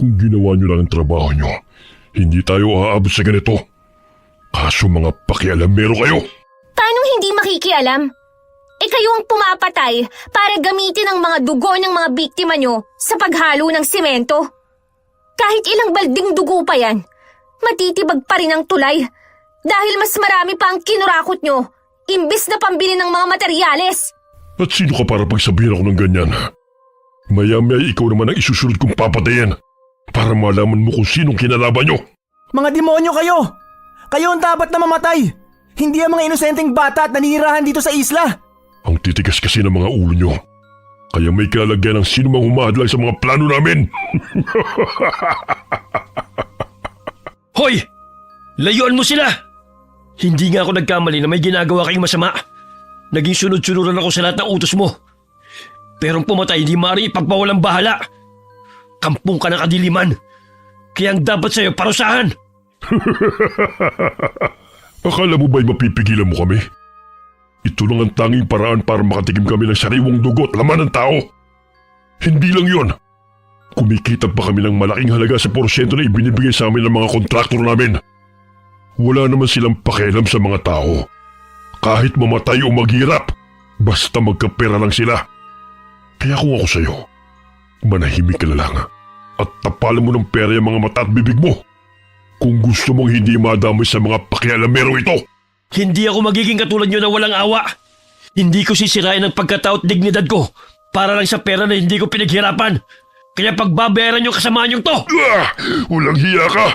Kung ginawa niyo lang ang trabaho niyo, hindi tayo aabot sa ganito. Kaso mga pakialamero kayo. Paano hindi makikialam? Kayo ang pumapatay para gamitin ang mga dugo ng mga biktima nyo sa paghalo ng simento. Kahit ilang balding dugo pa yan, matitibag pa rin ang tulay dahil mas marami pa ang kinurakot nyo imbis na pambili ng mga materyales. At sino ka para pagsabihin ako ng ganyan? Maya-maya ikaw naman ang isusunod kong papatayin para malaman mo kung sinong kinalaban nyo. Mga demonyo kayo! Kayo ang dapat na mamatay! Hindi ang mga inosenteng bata at naninirahan dito sa isla! Ang titigas kasi ng mga ulo nyo. Kaya may kalalagyan ng sino mang humahadlang sa mga plano namin. Hoy! Layuan mo sila! Hindi nga ako nagkamali na may ginagawa kayong masama. Naging sunod-sunuran ako sa lahat ng utos mo. Pero ang pumatay hindi maaari ipagpawalang bahala. Kampung ka ng kadiliman. Kaya ang dapat sa'yo parusahan. Akala mo ba'y mapipigilan mo kami? Ito lang ang tanging paraan para makatikim kami ng sariwang dugo at laman ng tao. Hindi lang yon. Kumikita pa kami ng malaking halaga sa porsyento na ibinibigay sa amin ng mga kontraktor namin. Wala naman silang pakialam sa mga tao. Kahit mamatay o maghirap, basta magkapera lang sila. Kaya kung ako sa'yo, manahimik ka na lang at tapalan mo ng pera yung mga mata at bibig mo. Kung gusto mong hindi madamay sa mga pakialamero ito. Hindi ako magiging katulad nyo na walang awa. Hindi ko sisirain ang pagkatao at dignidad ko para lang sa pera na hindi ko pinaghirapan. Kaya pagbabayaran nyo kasamaan yung to. Walang hiya ka!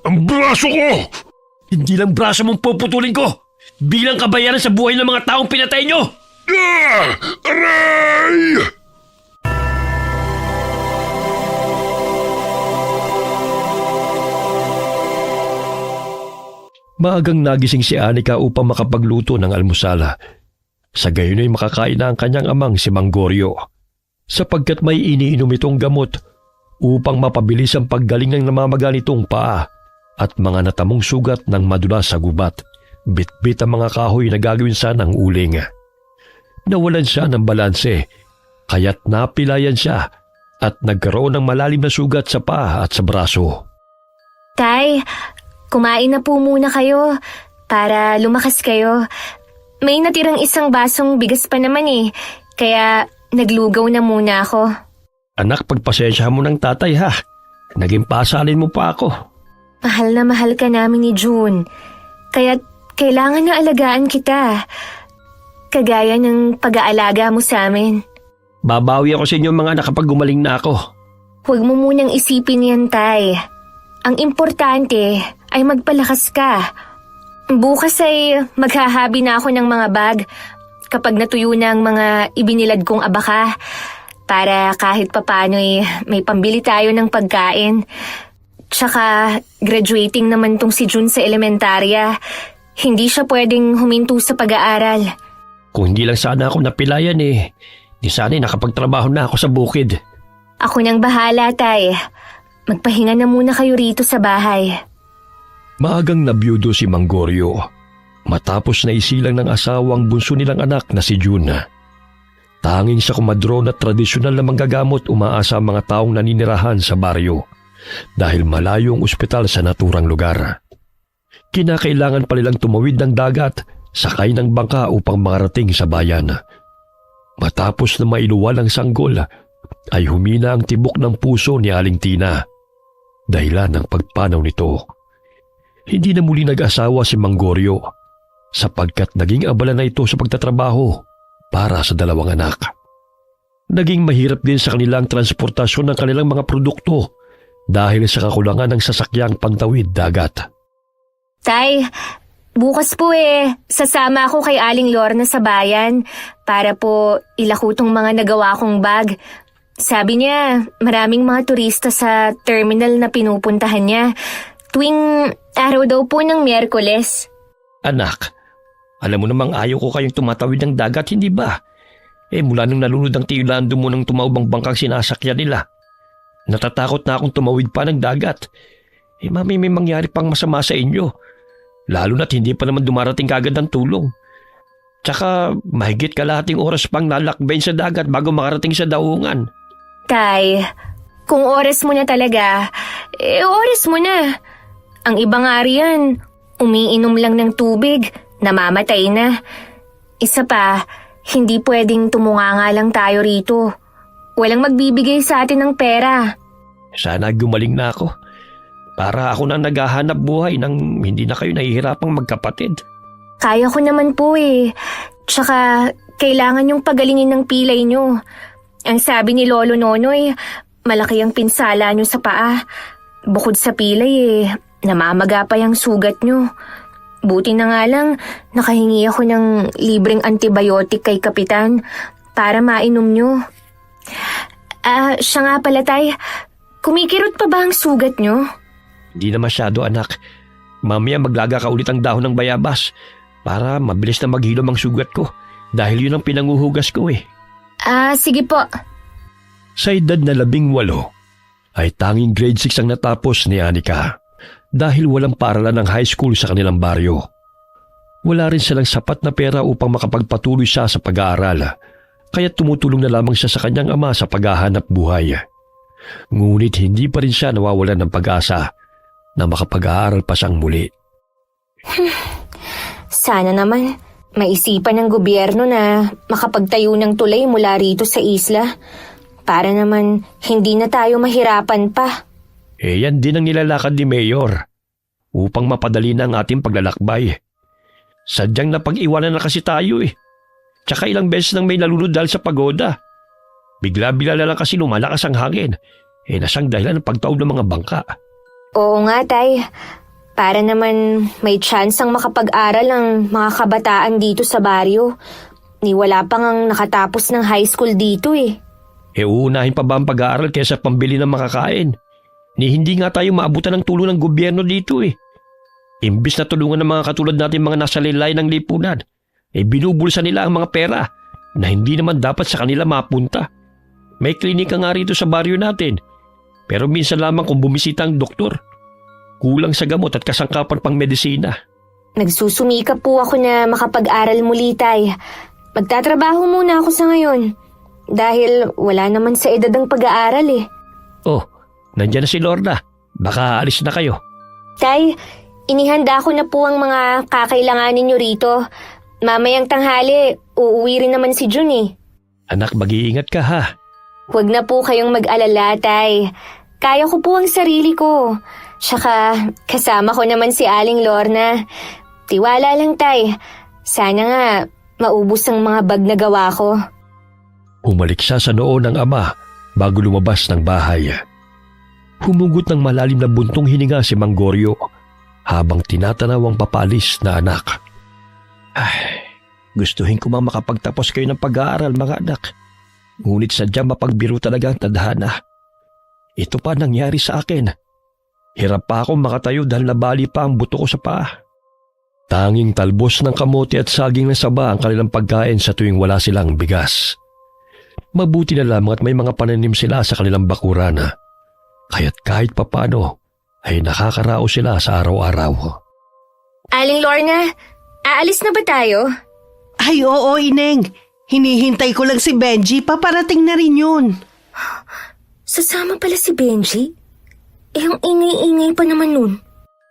Ang braso ko! Hindi lang braso mong puputulin ko bilang kabayaran sa buhay ng mga taong pinatay nyo. Aray! Maagang nagising si Anika upang makapagluto ng almusala. Sa gayon ay makakain na ang kanyang amang si Manggorio. Sapagkat may iniinom itong gamot upang mapabilis ang paggaling ng namamaga nitong paa at mga natamong sugat ng madulas sa gubat. Bitbit ang mga kahoy na gagawin sanang uling. Nawalan siya ng balanse, kaya't napilayan siya at nagkaroon ng malalim na sugat sa paa at sa braso. Tay, kumain na po muna kayo para lumakas kayo. May natirang isang basong bigas pa naman kaya naglugaw na muna ako. Anak, pagpasensya mo ng tatay ha. Naging pasalin mo pa ako. Mahal na mahal ka namin ni June. Kaya kailangan na alagaan kita. Kagaya ng pag-aalaga mo sa amin. Babawi ako sa inyo mga anak kapag gumaling na ako. Huwag mo munang isipin yan, Tay. Ang importante ay magpalakas ka. Bukas ay maghahabi na ako ng mga bag kapag natuyo na ang mga ibinilad kong abaka para kahit papano may pambili tayo ng pagkain. Tsaka graduating naman tong si June sa elementarya. Hindi siya pwedeng huminto sa pag-aaral. Kung hindi lang sana ako napilayan di sana nakapagtrabaho na ako sa bukid. Ako nang bahala, Tay. Magpahinga na muna kayo rito sa bahay. Maagang nabiyudo si Manggorio matapos na isilang ng asawang bunso nilang anak na si June. Tanging sa kumadron at tradisyonal na manggagamot umaasa ang mga taong naninirahan sa baryo dahil malayo ang ospital sa naturang lugar. Kinakailangan pa nilang tumawid ng dagat, sakay ng bangka upang makarating sa bayan. Matapos na mailuwal ang sanggol, ay humina ang tibok ng puso ni Aling Tina. Dahilan ng pagpanaw nito. Hindi na muli nag-asawa si Manggorio sapagkat naging abala na ito sa pagtatrabaho para sa dalawang anak. Naging mahirap din sa kanilang transportasyon ng kanilang mga produkto dahil sa kakulangan ng sasakyang pantawid dagat. Tay, bukas po sasama ako kay Aling Lorna sa bayan para po ilako tong mga nagawa kong bag. Sabi niya, maraming mga turista sa terminal na pinupuntahan niya tuwing araw daw po ng Miyerkules. Anak, alam mo namang ayaw ko kayong tumatawid ng dagat, hindi ba? Mula nung nalunod ang tilando mo ng tumaubang bangkang sinasakyan nila. Natatakot na akong tumawid pa ng dagat. Mami, may mangyari pang masama sa inyo. Lalo na't hindi pa naman dumarating kagad ang tulong. Tsaka mahigit kalahating oras pang nalakbayin sa dagat bago makarating sa daungan. Tay, kung oras mo na talaga, oras mo na. Ang iba nga riyan, umiinom lang ng tubig, namamatay na. Isa pa, hindi pwedeng tumunganga lang tayo rito. Walang magbibigay sa atin ng pera. Sana gumaling na ako. Para ako na naghahanap buhay nang hindi na kayo nahihirapang magkapatid. Kaya ko naman po eh. Tsaka, kailangan yung pagalingin ng pilay nyo. Ang sabi ni Lolo Nonoy, malaki ang pinsala nyo sa paa. Bukod sa pilay eh, namamaga pa yung sugat nyo. Buti na nga lang, nakahingi ako ng libreng antibiotic kay Kapitan para mainom nyo. Siya nga pala tay, kumikirot pa ba ang sugat nyo? Hindi na masyado anak. Mamaya maglaga ka ulit ang dahon ng bayabas para mabilis na maghilom ang sugat ko dahil yun ang pinanguhugas ko eh. Sige po. Sa edad na 18 ay tanging grade 6 ang natapos ni Anika dahil walang paaralan ng high school sa kanilang baryo. Wala rin silang sapat na pera upang makapagpatuloy siya sa pag-aaral kaya tumutulong na lamang siya sa kanyang ama sa paghahanap buhay. Ngunit hindi pa rin siya nawawalan ng pag-asa na makapag-aaral pa siyang muli. Sana naman maisipan ng gobyerno na makapagtayo ng tulay mula rito sa isla para naman hindi na tayo mahirapan pa. Yan din ang nilalakad ni Mayor upang mapadali na ang ating paglalakbay. Sadyang napag-iwanan na kasi tayo eh. Tsaka ilang beses nang may nalunod dahil sa pagoda. Bigla-bigla na lang kasi lumalakas ang hangin. Na siyang dahilan ng pagtaob ng mga bangka. Oo nga tay, para naman may tsansang makapag-aral ang mga kabataan dito sa baryo. Ni wala pang ang nakatapos ng high school dito eh. Uunahin pa ba ang pag-aaral kaysa pambili ng makakain? Ni hindi nga tayo maabutan ng tulong ng gobyerno dito eh. Imbis na tulungan ng mga katulad natin mga nasa lilayan ng lipunan, binubulsa nila ang mga pera na hindi naman dapat sa kanila mapunta. May klinika nga rito sa baryo natin, pero minsan lamang kung bumisita ang doktor. Kulang sa gamot at kasangkapan pang medisina. Nagsusumikap po ako na makapag-aral muli tay. Magtatrabaho muna ako sa ngayon. Dahil wala naman sa edad ang pag-aaral eh. Oh, nandiyan na si Lorna. Baka alis na kayo. Tay, inihanda ko na po ang mga kakailanganin nyo rito. Mamayang tanghali, uuwi rin naman si Jun eh. Anak, mag-iingat ka ha. Huwag na po kayong mag-alala, tay. Kaya ko po ang sarili ko. Tsaka, kasama ko naman si Aling Lorna. Tiwala lang, tay. Sana nga, maubos ang mga bag na gawa ko. Humalik siya sa noo ng ama bago lumabas ng bahay. Humugot ng malalim na buntong hininga si Mang Goryo habang tinatanaw ang papalis na anak. Ay, gustuhin ko mang makapagtapos kayo ng pag-aaral mga anak. Ngunit sadyang mapagbiro talaga ang tadhana. Ito pa nangyari sa akin. Hirap pa akong makatayo dahil nabali pa ang buto ko sa paa. Tanging talbos ng kamote at saging na saba ang kanilang pagkain sa tuwing wala silang bigas. Mabuti na lamang at may mga pananim sila sa kanilang bakuran. Kaya't kahit papano ay nakakarao sila sa araw-araw. Aling Lorna, aalis na ba tayo? Ay oo, Ineng. Hinihintay ko lang si Benji. Paparating na rin yun. Sasama pala si Benji? Ang ingay-ingay pa naman nun.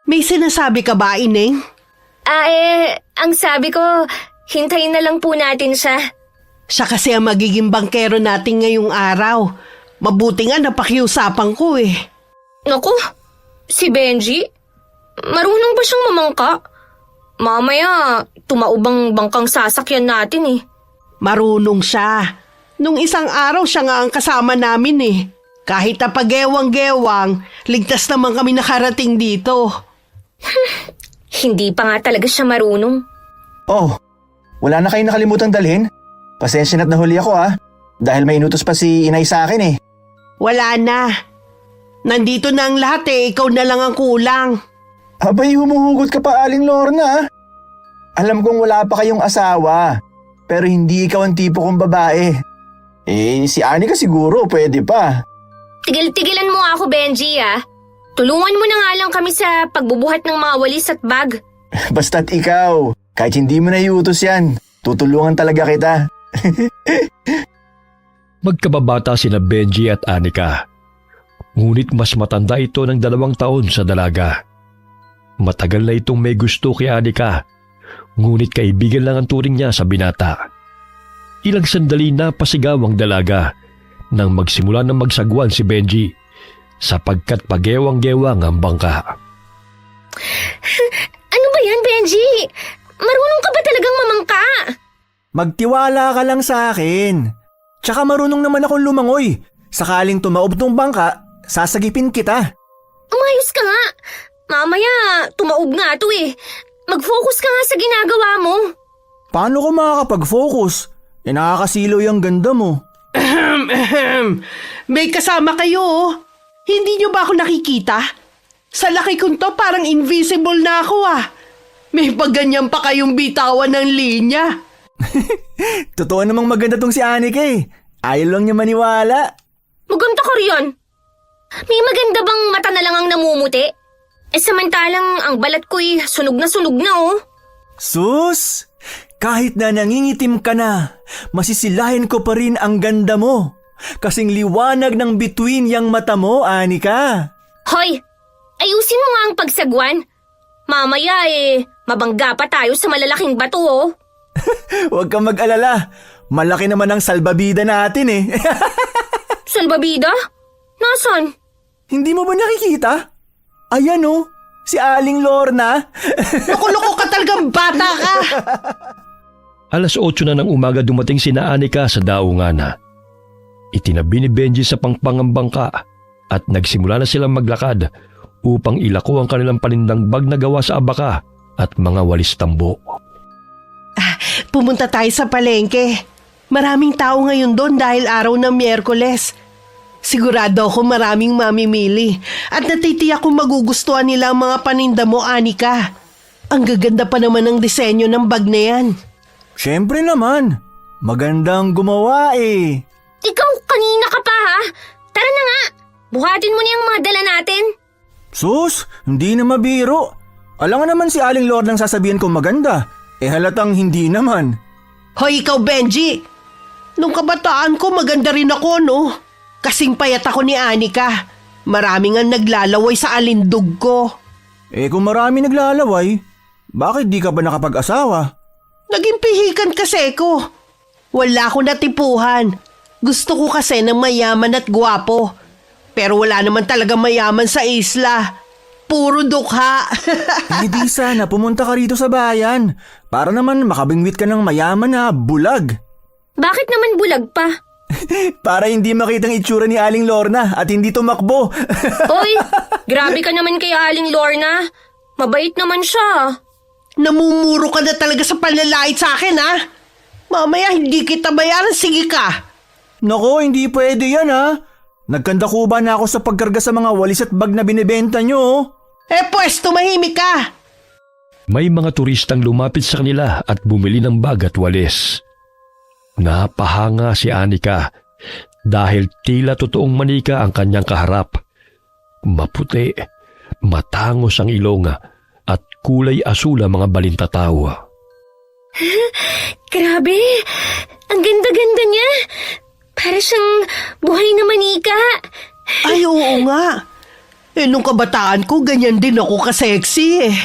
May sinasabi ka ba, Ineng? Ang sabi ko, hintayin na lang po natin siya. Siya kasi ang magiging bangkero natin ngayong araw. Mabuti nga napakiusapan ko eh. Naku, si Benji? Marunong ba siyang mamangka? Mamaya, tumaubang bangkang sasakyan natin eh. Marunong siya. Nung isang araw siya nga ang kasama namin eh. Kahit na pagewang-gewang, ligtas naman kami nakarating dito. Hindi pa nga talaga siya marunong. Oh, wala na kayong nakalimutang dalhin? Pasensya na't nahuli ako dahil may inutos pa si inay sa akin eh. Wala na. Nandito na ang lahat eh, ikaw na lang ang kulang. Abay, humuhugot ka pa, Aling Lorna. Alam kong wala pa kayong asawa, pero hindi ikaw ang tipo kong babae. Si Anika siguro, pwede pa. Tigil-tigilan mo ako, Benji Tulungan mo na nga lang kami sa pagbubuhat ng mga walis at bag. Basta't ikaw, kahit hindi mo na iutos yan, tutulungan talaga kita. Magkababata sina Benji at Anika. Ngunit mas matanda ito ng 2 taon sa dalaga. Matagal na itong may gusto kay Anika, ngunit kaibigan lang ang turing niya sa binata. Ilang sandali na pasigaw ang dalaga nang magsimula ng magsagwan si Benji sapagkat pagewang-gewang ang bangka. Ano ba yan, Benji? Marunong ka ba talagang mamangka? Magtiwala ka lang sa akin. Tsaka marunong naman akong lumangoy. Sakaling tumaob tong bangka, sasagipin kita. Umayos ka nga. Mamaya, tumaob nga to eh. Mag-focus ka nga sa ginagawa mo. Paano ko makakapag-focus? Nakakasilaw yung ganda mo. May kasama kayo, oh. Hindi niyo ba ako nakikita? Sa laki kong to, parang invisible na ako, ah. May pagganyan pa kayong bitawan ng linya. Totoo namang maganda tong si Anika eh. Ayaw lang niya maniwala. Maganda ka riyan. May maganda bang mata na lang ang namumuti? Samantalang ang balat ko'y sunog na oh. Sus! Kahit na nangingitim ka na, masisilahin ko pa rin ang ganda mo. Kasing liwanag ng bituin yang mata mo, Anika. Hoy! Ayusin mo nga ang pagsagwan. Mamaya mabangga pa tayo sa malalaking bato oh. Huwag kang mag-alala. Malaki naman ang salbabida natin eh. Salbabida? Nasaan? Hindi mo ba nakikita? Ayan oh, si Aling Lorna. Loko-loko ka talagang bata ka. 8:00 na ng umaga dumating sina Anika sa daungan. Itinabi ni Benji sa pangpangang bangka at nagsimula na silang maglakad upang ilako ang kanilang panindang bag na gawa sa abaka at mga walis tambo. Pumunta tayo sa palengke. Maraming tao ngayon doon dahil araw ng Miyerkules. Sigurado ako maraming mamimili at natitiyak kong magugustuhan nila ang mga paninda mo, Anika. Ang gaganda pa naman ng disenyo ng bag na yan. Siyempre naman. Magandang gumawa eh. Ikaw kanina ka pa ha? Tara na nga. Buhatin mo na yung mga dala natin. Sus, hindi na mabiro. Alam nga naman si Aling Lorna ang sasabihin kong maganda. Halatang hindi naman. Hoy, ikaw, Benji! Nung kabataan ko, maganda rin ako, no? Kasing payat ako ni Anika. Maraming ang naglalaway sa alindog ko. Kung marami naglalaway, bakit di ka ba nakapag-asawa? Naging pihikan kasi ko. Wala akong natipuhan. Gusto ko kasi ng mayaman at gwapo. Pero wala naman talaga mayaman sa isla. Puro dukha. Di sana pumunta ka rito sa bayan para naman makabingwit ka ng mayaman na bulag. Bakit naman bulag pa? Para hindi makitang itsura ni Aling Lorna at hindi tumakbo. Hoy, grabe ka naman kay Aling Lorna. Mabait naman siya. Namumuro ka na talaga sa panlalait sa akin, ha? Mamaya hindi kita bayaran, sige ka. Nako, hindi pwede yan ha. Nagkandakuba na ako sa pagkarga sa mga walis at bag na binibenta nyo. Pues, tumahimik ka. May mga turistang lumapit sa kanila at bumili ng bag at walis. Napahanga si Anika dahil tila totoong manika ang kanyang kaharap. Maputi, matangos ang ilong at kulay asul ang mga balintataw. Grabe, ang ganda-ganda niya. Para siyang buhay na manika. Ay, oo nga. Nung kabataan ko, ganyan din ako ka-sexy eh.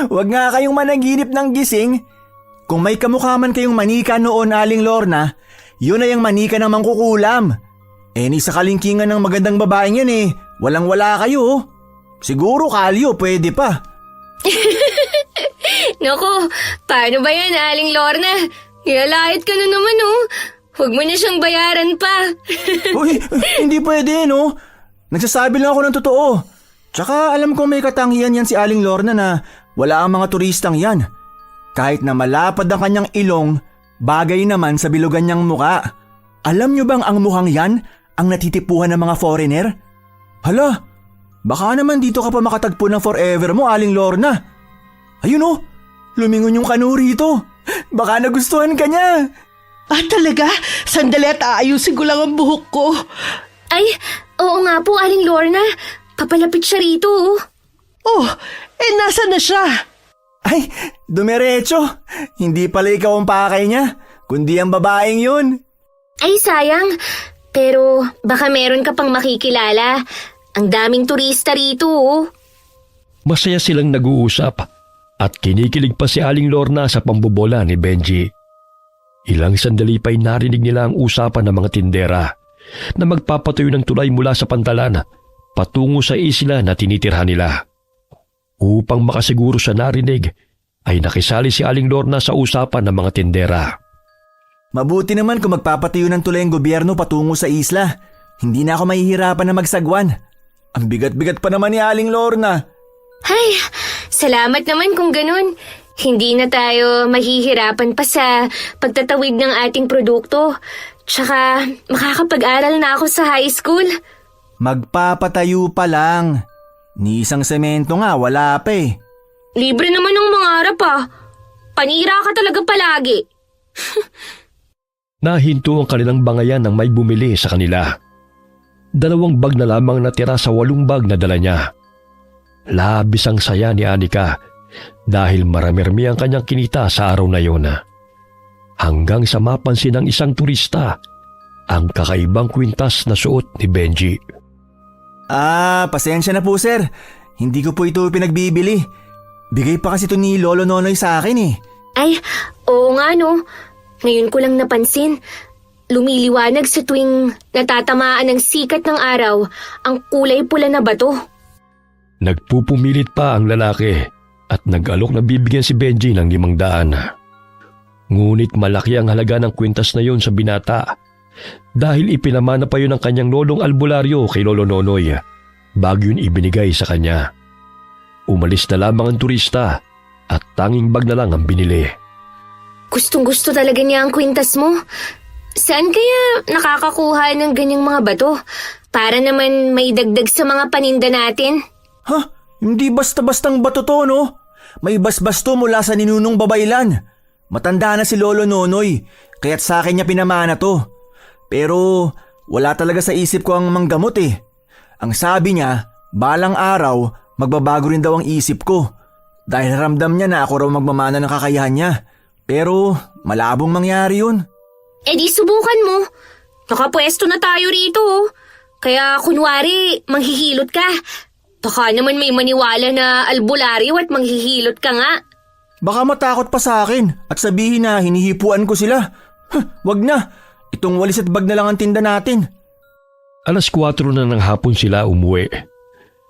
Huwag nga kayong managinip ng gising. Kung may kamukha man kayong manika noon, Aling Lorna, yun ay ang manika ng mangkukulam. Ni sa kalingkingan ng magandang babaeng yan walang-wala kayo. Siguro kalyo, pwede pa. Naku, paano ba yan, Aling Lorna? Ilalait ka na naman Huwag mo na siyang bayaran pa. Uy, hindi pwede no. Nagsasabi lang ako ng totoo. Tsaka alam kong may katangian yan si Aling Lorna na wala ang mga turistang yan. Kahit na malapad ang kanyang ilong, bagay naman sa bilugan niyang muka. Alam niyo bang ang mukhang yan ang natitipuhan ng mga foreigner? Hala, baka naman dito ka pa makatagpo ng forever mo, Aling Lorna. Ayun lumingon yung kanu rito. Baka nagustuhan ka niya. Talaga? Sandali at aayusin ko lang ang buhok ko. Ay, oo nga po, Aling Lorna. Papalapit siya rito. Nasa na siya? Ay, dumiretso. Hindi pala ikaw ang pakay niya, kundi ang babaeng yun. Ay, sayang. Pero baka meron ka pang makikilala. Ang daming turista rito, oh. Masaya silang nag-uusap at kinikilig pa si Aling Lorna sa pambobola ni Benji. Ilang sandali pa'y narinig nila ang usapan ng mga tindera na magpapatayo ng tulay mula sa pantalan patungo sa isla na tinitirhan nila. Upang makasiguro sa narinig, ay nakisali si Aling Lorna sa usapan ng mga tindera. Mabuti naman kung magpapatayo ng tulay ang gobyerno patungo sa isla. Hindi na ako mahihirapan na magsagwan. Ang bigat-bigat pa naman ni Aling Lorna. Ay, salamat naman kung ganun. Hindi na tayo mahihirapan pa sa pagtatawid ng ating produkto. Tsaka makakapag-aral na ako sa high school. Magpapatayo pa lang. Ni isang semento nga, wala pa eh. Libre naman ng mangarap ah. Panira ka talaga palagi. Nahinto ang kanilang bangayan nang may bumili sa kanila. 2 bag na lamang natira sa 8 bag na dala niya. Labis ang saya ni Anika dahil marami-rami ang kanyang kinita sa araw na yun. Hanggang sa mapansin ng isang turista ang kakaibang kwintas na suot ni Benji. Pasensya na po sir. Hindi ko po ito pinagbibili. Bigay pa kasi ito ni Lolo Nonoy sa akin eh. Ay, oo nga no. Ngayon ko lang napansin. Lumiliwanag sa tuwing natatamaan ng sikat ng araw ang kulay pula na bato. Nagpupumilit pa ang lalaki at nag-alok na bibigyan si Benji ng 500. Ngunit malaki ang halaga ng kwintas na yon sa binata dahil ipinamana pa yun ng kanyang lolong albularyo kay Lolo Nonoy bago yun ibinigay sa kanya. Umalis na lamang ang turista at tanging bag na lang ang binili. Gustong-gusto talaga niya ang kwintas mo. Saan kaya nakakakuha ng ganyang mga bato? Para naman may dagdag sa mga paninda natin. Hindi basta-bastang bato to, no? May basbas to mula sa ninunong babaylan. Matanda na si Lolo Nonoy, kaya't sa akin niya pinamana to. Pero wala talaga sa isip ko ang manggamot eh. Ang sabi niya, balang araw, magbabago rin daw ang isip ko. Dahil ramdam niya na ako raw magmamana ng kakayahan niya. Pero malabong mangyari yun. Eh di subukan mo. Nakapwesto na tayo rito, oh. Kaya kunwari, manghihilot ka. Baka naman may maniwala na albularyo at manghihilot ka nga. Baka matakot pa sa akin at sabihin na hinihipuan ko sila. Wag na. Itong walis at bag na lang ang tinda natin. 4:00 na ng hapon sila umuwi.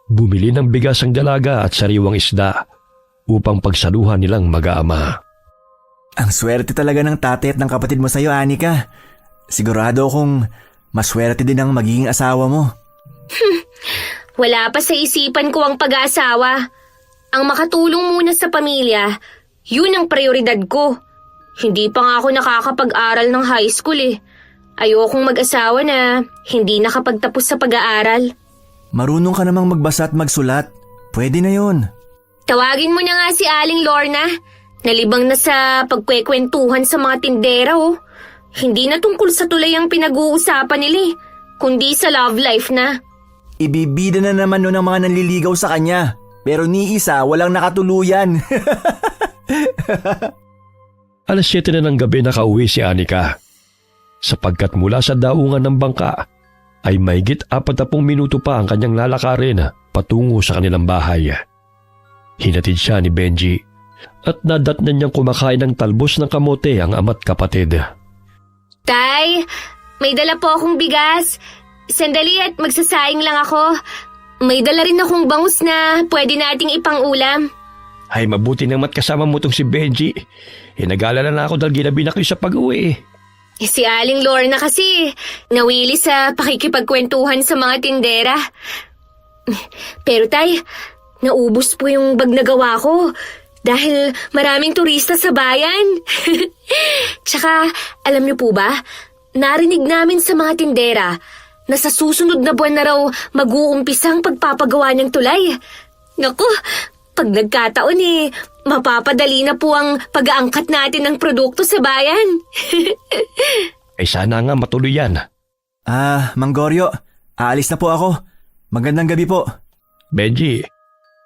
Bumili ng bigas ang dalaga at sariwang isda upang pagsaluhan nilang mag-aama. Ang swerte talaga ng tatay at ng kapatid mo sa'yo, Anika. Sigurado akong maswerte din ang magiging asawa mo. Wala pa sa isipan ko ang pag-aasawa. Ang makatulong muna sa pamilya, yun ang prioridad ko. Hindi pa nga ako nakakapag-aral ng high school eh. Ayokong mag-asawa na hindi nakapagtapos sa pag-aaral. Marunong ka namang magbasa at magsulat. Pwede na yun. Tawagin mo na nga si Aling Lorna. Nalibang na sa pagkwekwentuhan sa mga tindera, oh. Hindi na tungkol sa tulay ang pinag-uusapan nila eh, kundi sa love life na. Ibibida na naman nun ang mga nanliligaw sa kanya. Pero ni isa walang nakatuluyan. 7:00 na ng gabi nakauwi si Anika. Sapagkat mula sa daungan ng bangka ay mahigit 40 minuto pa ang kanyang lalakarin patungo sa kanilang bahay. Hinatid siya ni Benji at nadatnan niyang kumakain ng talbos ng kamote ang ama't kapatid. Tay, may dala po akong bigas. Sandali at magsasayang lang ako. May dala rin akong bangus na pwede nating ipang-ulam. Ay mabuti naman kasama mo tong si Benji. Nag-aalala na ako dahil ginabi na kayo sa pag-uwi. Si Aling Lorna kasi nawili sa pakikipagkwentuhan sa mga tindera. Pero tay, naubos po yung bag na gawa ko dahil maraming turista sa bayan. Tsaka, alam niyo po ba, narinig namin sa mga tindera na sa susunod na buwan na raw mag-uumpisang pagpapagawa ng tulay. Naku, pag nagkataon mapapadali na po ang pag-aangkat natin ng produkto sa bayan. Ay sana nga matuloy yan. Mang Goryo, aalis na po ako. Magandang gabi po. Benji,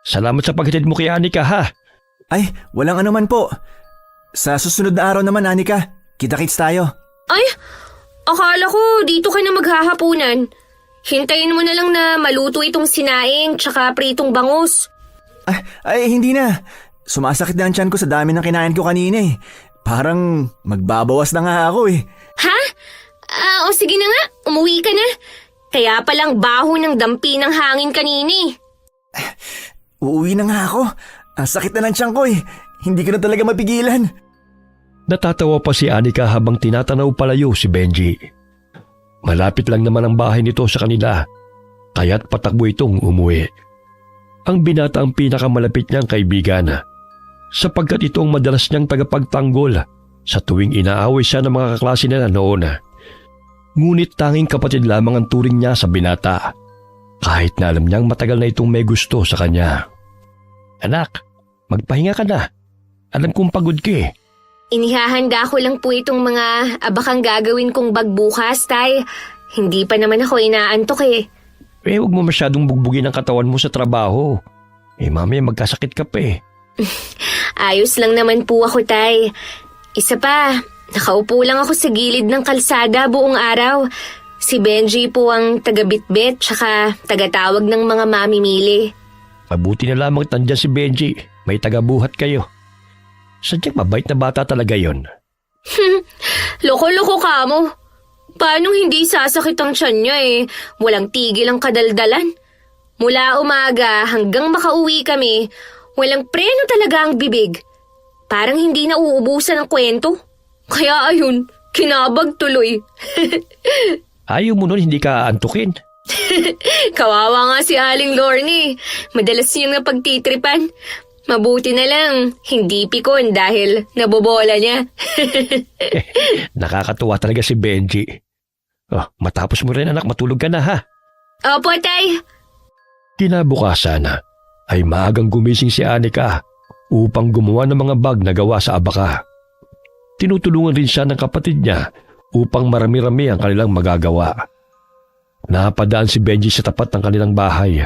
salamat sa paghatid mo kay Anika ha. Ay, walang anuman po. Sa susunod na araw naman, Anika, kita-kits tayo. Ay, Akala ko dito ka na maghahapunan. Hintayin mo na lang na maluto itong sinaing tsaka pritong bangus. Ay, hindi na. Sumasakit na ang tiyan ko sa dami ng kinain ko kanina eh. Parang magbabawas na nga ako eh. Ha? O sige na nga, umuwi ka na. Kaya palang baho ng dampi ng hangin kanina eh. Uuwi na nga ako. Ang sakit na ng tiyan ko eh. Hindi ko na talaga mapigilan. Natatawa pa si Anika habang tinatanaw palayo si Benji. Malapit lang naman ang bahay nito sa kanila, kaya't patakbo itong umuwi. Ang binata ang pinakamalapit niyang kaibigan, sapagkat ito ang madalas niyang tagapagtanggol sa tuwing inaaway siya ng mga kaklase nila noon. Ngunit tanging kapatid lamang ang turing niya sa binata, kahit na alam niyang matagal na itong may gusto sa kanya. Anak, magpahinga ka na. Alam kong pagod ka eh. Inihahanda ko lang po itong mga abakang gagawin kong bag bukas, Tay. Hindi pa naman ako inaantok eh. Huwag mo masyadong bugbugin ang katawan mo sa trabaho. Mamaya magkasakit ka pa eh. Ayos lang naman po ako, Tay. Isa pa, nakaupo lang ako sa gilid ng kalsada buong araw. Si Benji po ang taga-bitbit tsaka taga-tawag ng mga mamimili. Mabuti na lamang tandyan si Benji. May taga-buhat kayo. Sadyang mabait na bata talaga yon. Loko-loko ka mo. Paano hindi sasakit ang tiyan niya eh? Walang tigil ang kadaldalan. Mula umaga hanggang makauwi kami, walang preno talaga ang bibig. Parang hindi na uubusan ang kwento. Kaya ayun, kinabag tuloy. Ayaw mo nun hindi ka aantukin. Kawawa nga si Aling Lorne. Madalas niyang napagtitripan. Mabuti na lang, hindi pikon dahil nabobola niya. Nakakatuwa talaga si Benji. Matapos mo rin anak, matulog ka na ha. Opo, Tay. Kinabukasan ay maagang gumising si Anika upang gumawa ng mga bag na gawa sa abaka. Tinutulungan rin siya ng kapatid niya upang marami-rami ang kanilang magagawa. Napadaan si Benji sa tapat ng kanilang bahay,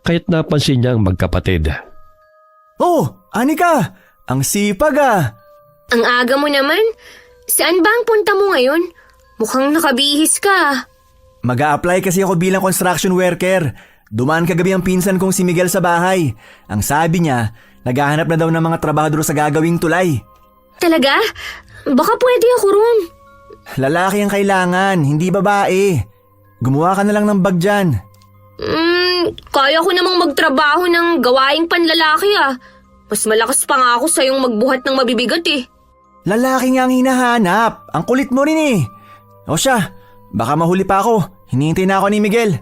kaya't napansin niyang magkapatid. Oh, Anika! Ang sipag ah! Ang aga mo naman. Saan ba ang punta mo ngayon? Mukhang nakabihis ka. Mag-a-apply kasi ako bilang construction worker. Dumaan kagabi ang pinsan kong si Miguel sa bahay. Ang sabi niya, naghahanap na daw ng mga trabahador sa gagawing tulay. Talaga? Baka pwede ako ron. Lalaki ang kailangan, hindi babae. Gumawa ka na lang ng bag dyan. Kaya ko namang magtrabaho ng gawaing panlalaki ah. Mas malakas pa nga ako sa'yong magbuhat ng mabibigat eh. Lalaki nga ang hinahanap. Ang kulit mo rin eh. O siya, baka mahuli pa ako. Hinihintay na ako ni Miguel.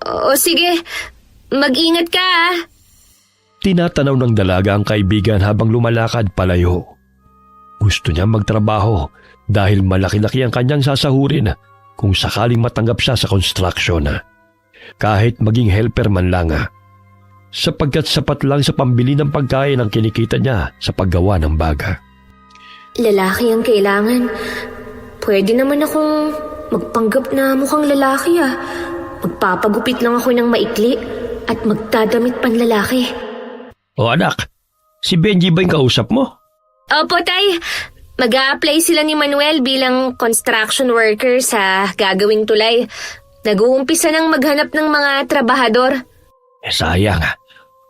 O sige. Mag-ingat ka ah. Tinatanaw ng dalaga ang kaibigan habang lumalakad palayo. Gusto niya magtrabaho dahil malaki-laki ang kanyang sasahurin kung sakaling matanggap siya sa construction. Kahit maging helper man lang, sapagkat sapat lang sa pambili ng pagkain ang kinikita niya sa paggawa ng baga. Lalaki ang kailangan. Pwede naman akong magpanggap na mukhang lalaki ah. Magpapagupit lang ako ng maikli at magdadamit panlalaki. O anak, si Benji ba yung kausap mo? Opo, Tay. Mag-a-apply sila ni Manuel bilang construction worker sa gagawing tulay. Nag-uumpisa nang maghanap ng mga trabahador. Sayang.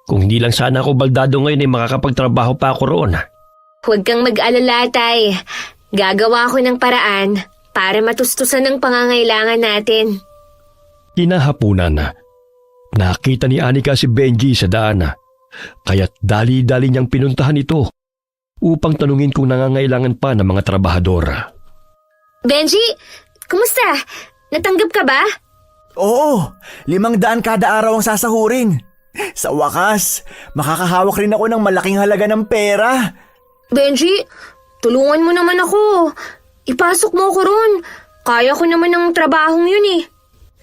Kung hindi lang sana ako baldado ngayon ay makakapagtrabaho pa ako roon. Huwag kang mag-alala, Tay. Gagawa ko ng paraan para matustusan ang pangangailangan natin. Kinahapunan, nakita ni Anika si Benji sa daan, kaya't dali-dali niyang pinuntahan ito upang tanungin kung nangangailangan pa ng mga trabahador. Benji, kumusta? Natanggap ka ba? Oo, 500 kada araw ang sasahurin. Sa wakas, makakahawak rin ako ng malaking halaga ng pera. Benji, tulungan mo naman ako. Ipasok mo ko ron. Kaya ko naman ang trabahong yun eh.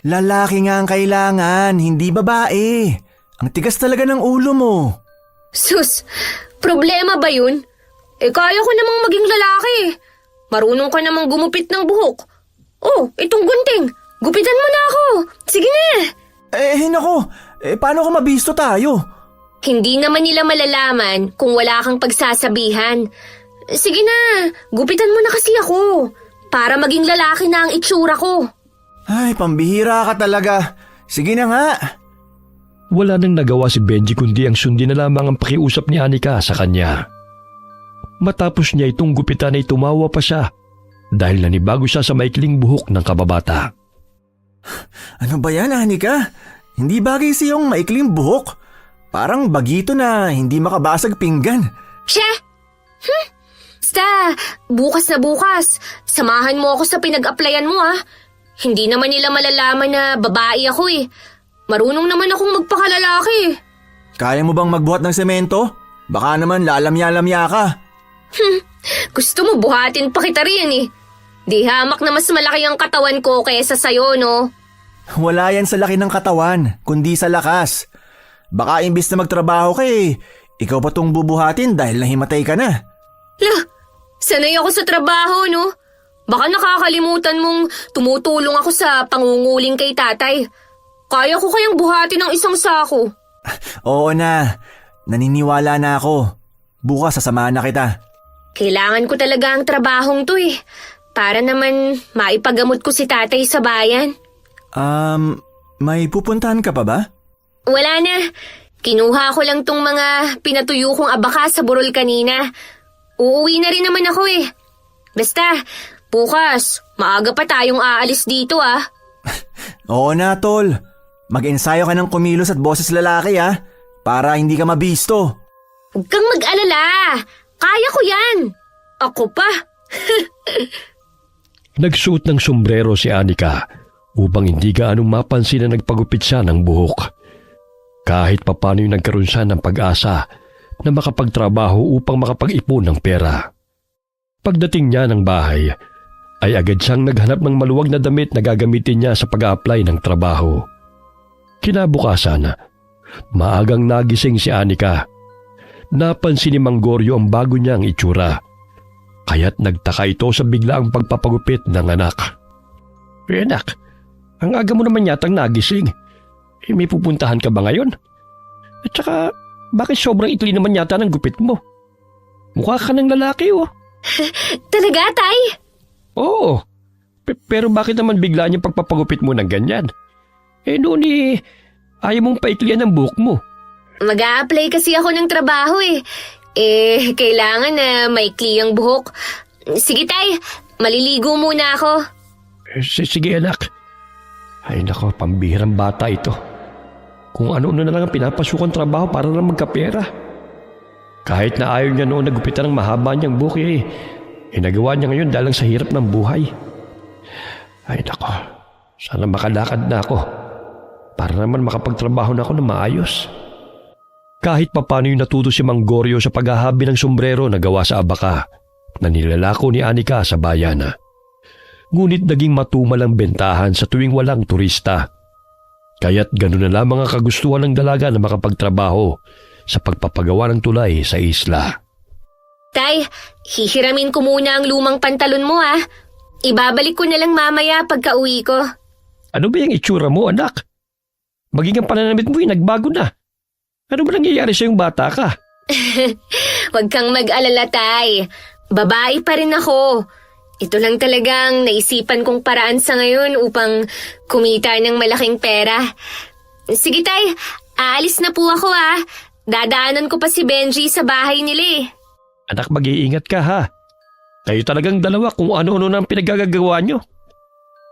Lalaki nga ang kailangan, hindi babae. Ang tigas talaga ng ulo mo. Sus, problema ba yun? Kaya ko namang maging lalaki. Marunong ka namang gumupit ng buhok. Oh, itong gunting. Gupitan mo na ako. Sige na. Nako. Paano kung mabisto tayo? Hindi naman nila malalaman kung wala kang pagsasabihan. Sige na, gupitan mo na kasi ako. para maging lalaki na ang itsura ko. Ay, pambihira ka talaga. Sige na nga. Wala nang nagawa si Benji kundi ang sundin na lamang ang pakiusap ni Anika sa kanya. Matapos niya itong gupitan ay tumawa pa siya dahil nanibago siya sa maikling buhok ng kababata. Ano ba yan, Anika? Hindi bagay sa iyong maikling buhok. Parang bagito na hindi makabasag pinggan. Siya! Basta, bukas na bukas. Samahan mo ako sa pinag-applyan mo Hindi naman nila malalaman na babae ako Marunong naman akong magpakalalaki. Kaya mo bang magbuhat ng semento? Baka naman lalamya-lamya ka. Gusto mo buhatin pa kita riyan Di hamak na mas malaki ang katawan ko kaysa sayo, no? Wala yan sa laki ng katawan, kundi sa lakas. Baka imbis na magtrabaho ka ikaw pa tong bubuhatin dahil nahimatay ka na. Lah, sanay ako sa trabaho, no? Baka nakakalimutan mong tumutulong ako sa pangunguling kay tatay. Kaya ko kayang buhatin ng isang sako. Oo na, naniniwala na ako. Bukas sasamahan na kita. Kailangan ko talaga ang trabahong to para naman maipagamot ko si tatay sa bayan. May pupuntahan ka pa ba? Wala na. Kinuha ko lang tong mga pinatuyo kong abaka sa burol kanina. Uuwi na rin naman ako Basta, bukas, maaga pa tayong aalis dito Oo na, tol. Mag-ensayo ka ng kumilos at boses lalaki para hindi ka mabisto. Huwag kang mag-alala. Kaya ko yan. Ako pa. Nagsuot ng sombrero si Anika upang hindi gaanong mapansin na nagpagupit siya ng buhok. Kahit papano'y nagkaroon siya ng pag-asa na makapagtrabaho upang makapag-ipon ng pera. Pagdating niya ng bahay, ay agad siyang naghanap ng maluwag na damit na gagamitin niya sa pag-a-apply ng trabaho. Kinabukasan, maagang nagising si Anika. Napansin ni Mang Goryo ang bago niyang itsura. Kaya't nagtaka ito sa biglaang pagpapagupit ng anak. Anak, ang aga mo naman yatang nagising. May pupuntahan ka ba ngayon? At saka, bakit sobrang itli naman yata ng gupit mo? Mukha ka ng lalaki Talaga, tay? Oo. Pero bakit naman bigla niyang pagpapagupit mo ng ganyan? Noon ayaw mong paiklian ang buhok mo. Mag-a-apply kasi ako ng trabaho kailangan na maikli ang buhok. Sige, tay. Maliligo muna ako. Sige, anak. Ay nako, pambihirang bata ito. Kung ano-ano na lang ang pinapasukan trabaho para lang magkapera. Kahit na ayaw niya noon nagupitan ng mahaba niyang buhok nagawa niya ngayon dahil lang sa hirap ng buhay. Ay nako, sana makalakad na ako para naman makapagtrabaho na ako na maayos. Kahit papano yung natuto si Mang Goryo sa paghahabi ng sombrero na gawa sa abaka na nilalako ni Anika sa bayan. Ngunit naging matumal ang bentahan sa tuwing walang turista. Kaya't gano'n na lamang ang kagustuhan ng dalaga na makapagtrabaho sa pagpapagawa ng tulay sa isla. Tay, hihiramin ko muna ang lumang pantalon mo Ibabalik ko na lang mamaya pagka-uwi ko. Ano ba yung itsura mo, anak? Maging ang pananamit mo nagbago na. Ano ba nangyayari sa yung bata ka? Huwag kang mag-alala, tay. Babae pa rin ako. Ito lang talagang naisipan kong paraan sa ngayon upang kumita ng malaking pera. Sige, tay. Aalis na po ako Dadaanan ko pa si Benji sa bahay nila Anak, mag-iingat ka Kayo talagang dalawa kung ano-ano na ang pinagagagawa nyo.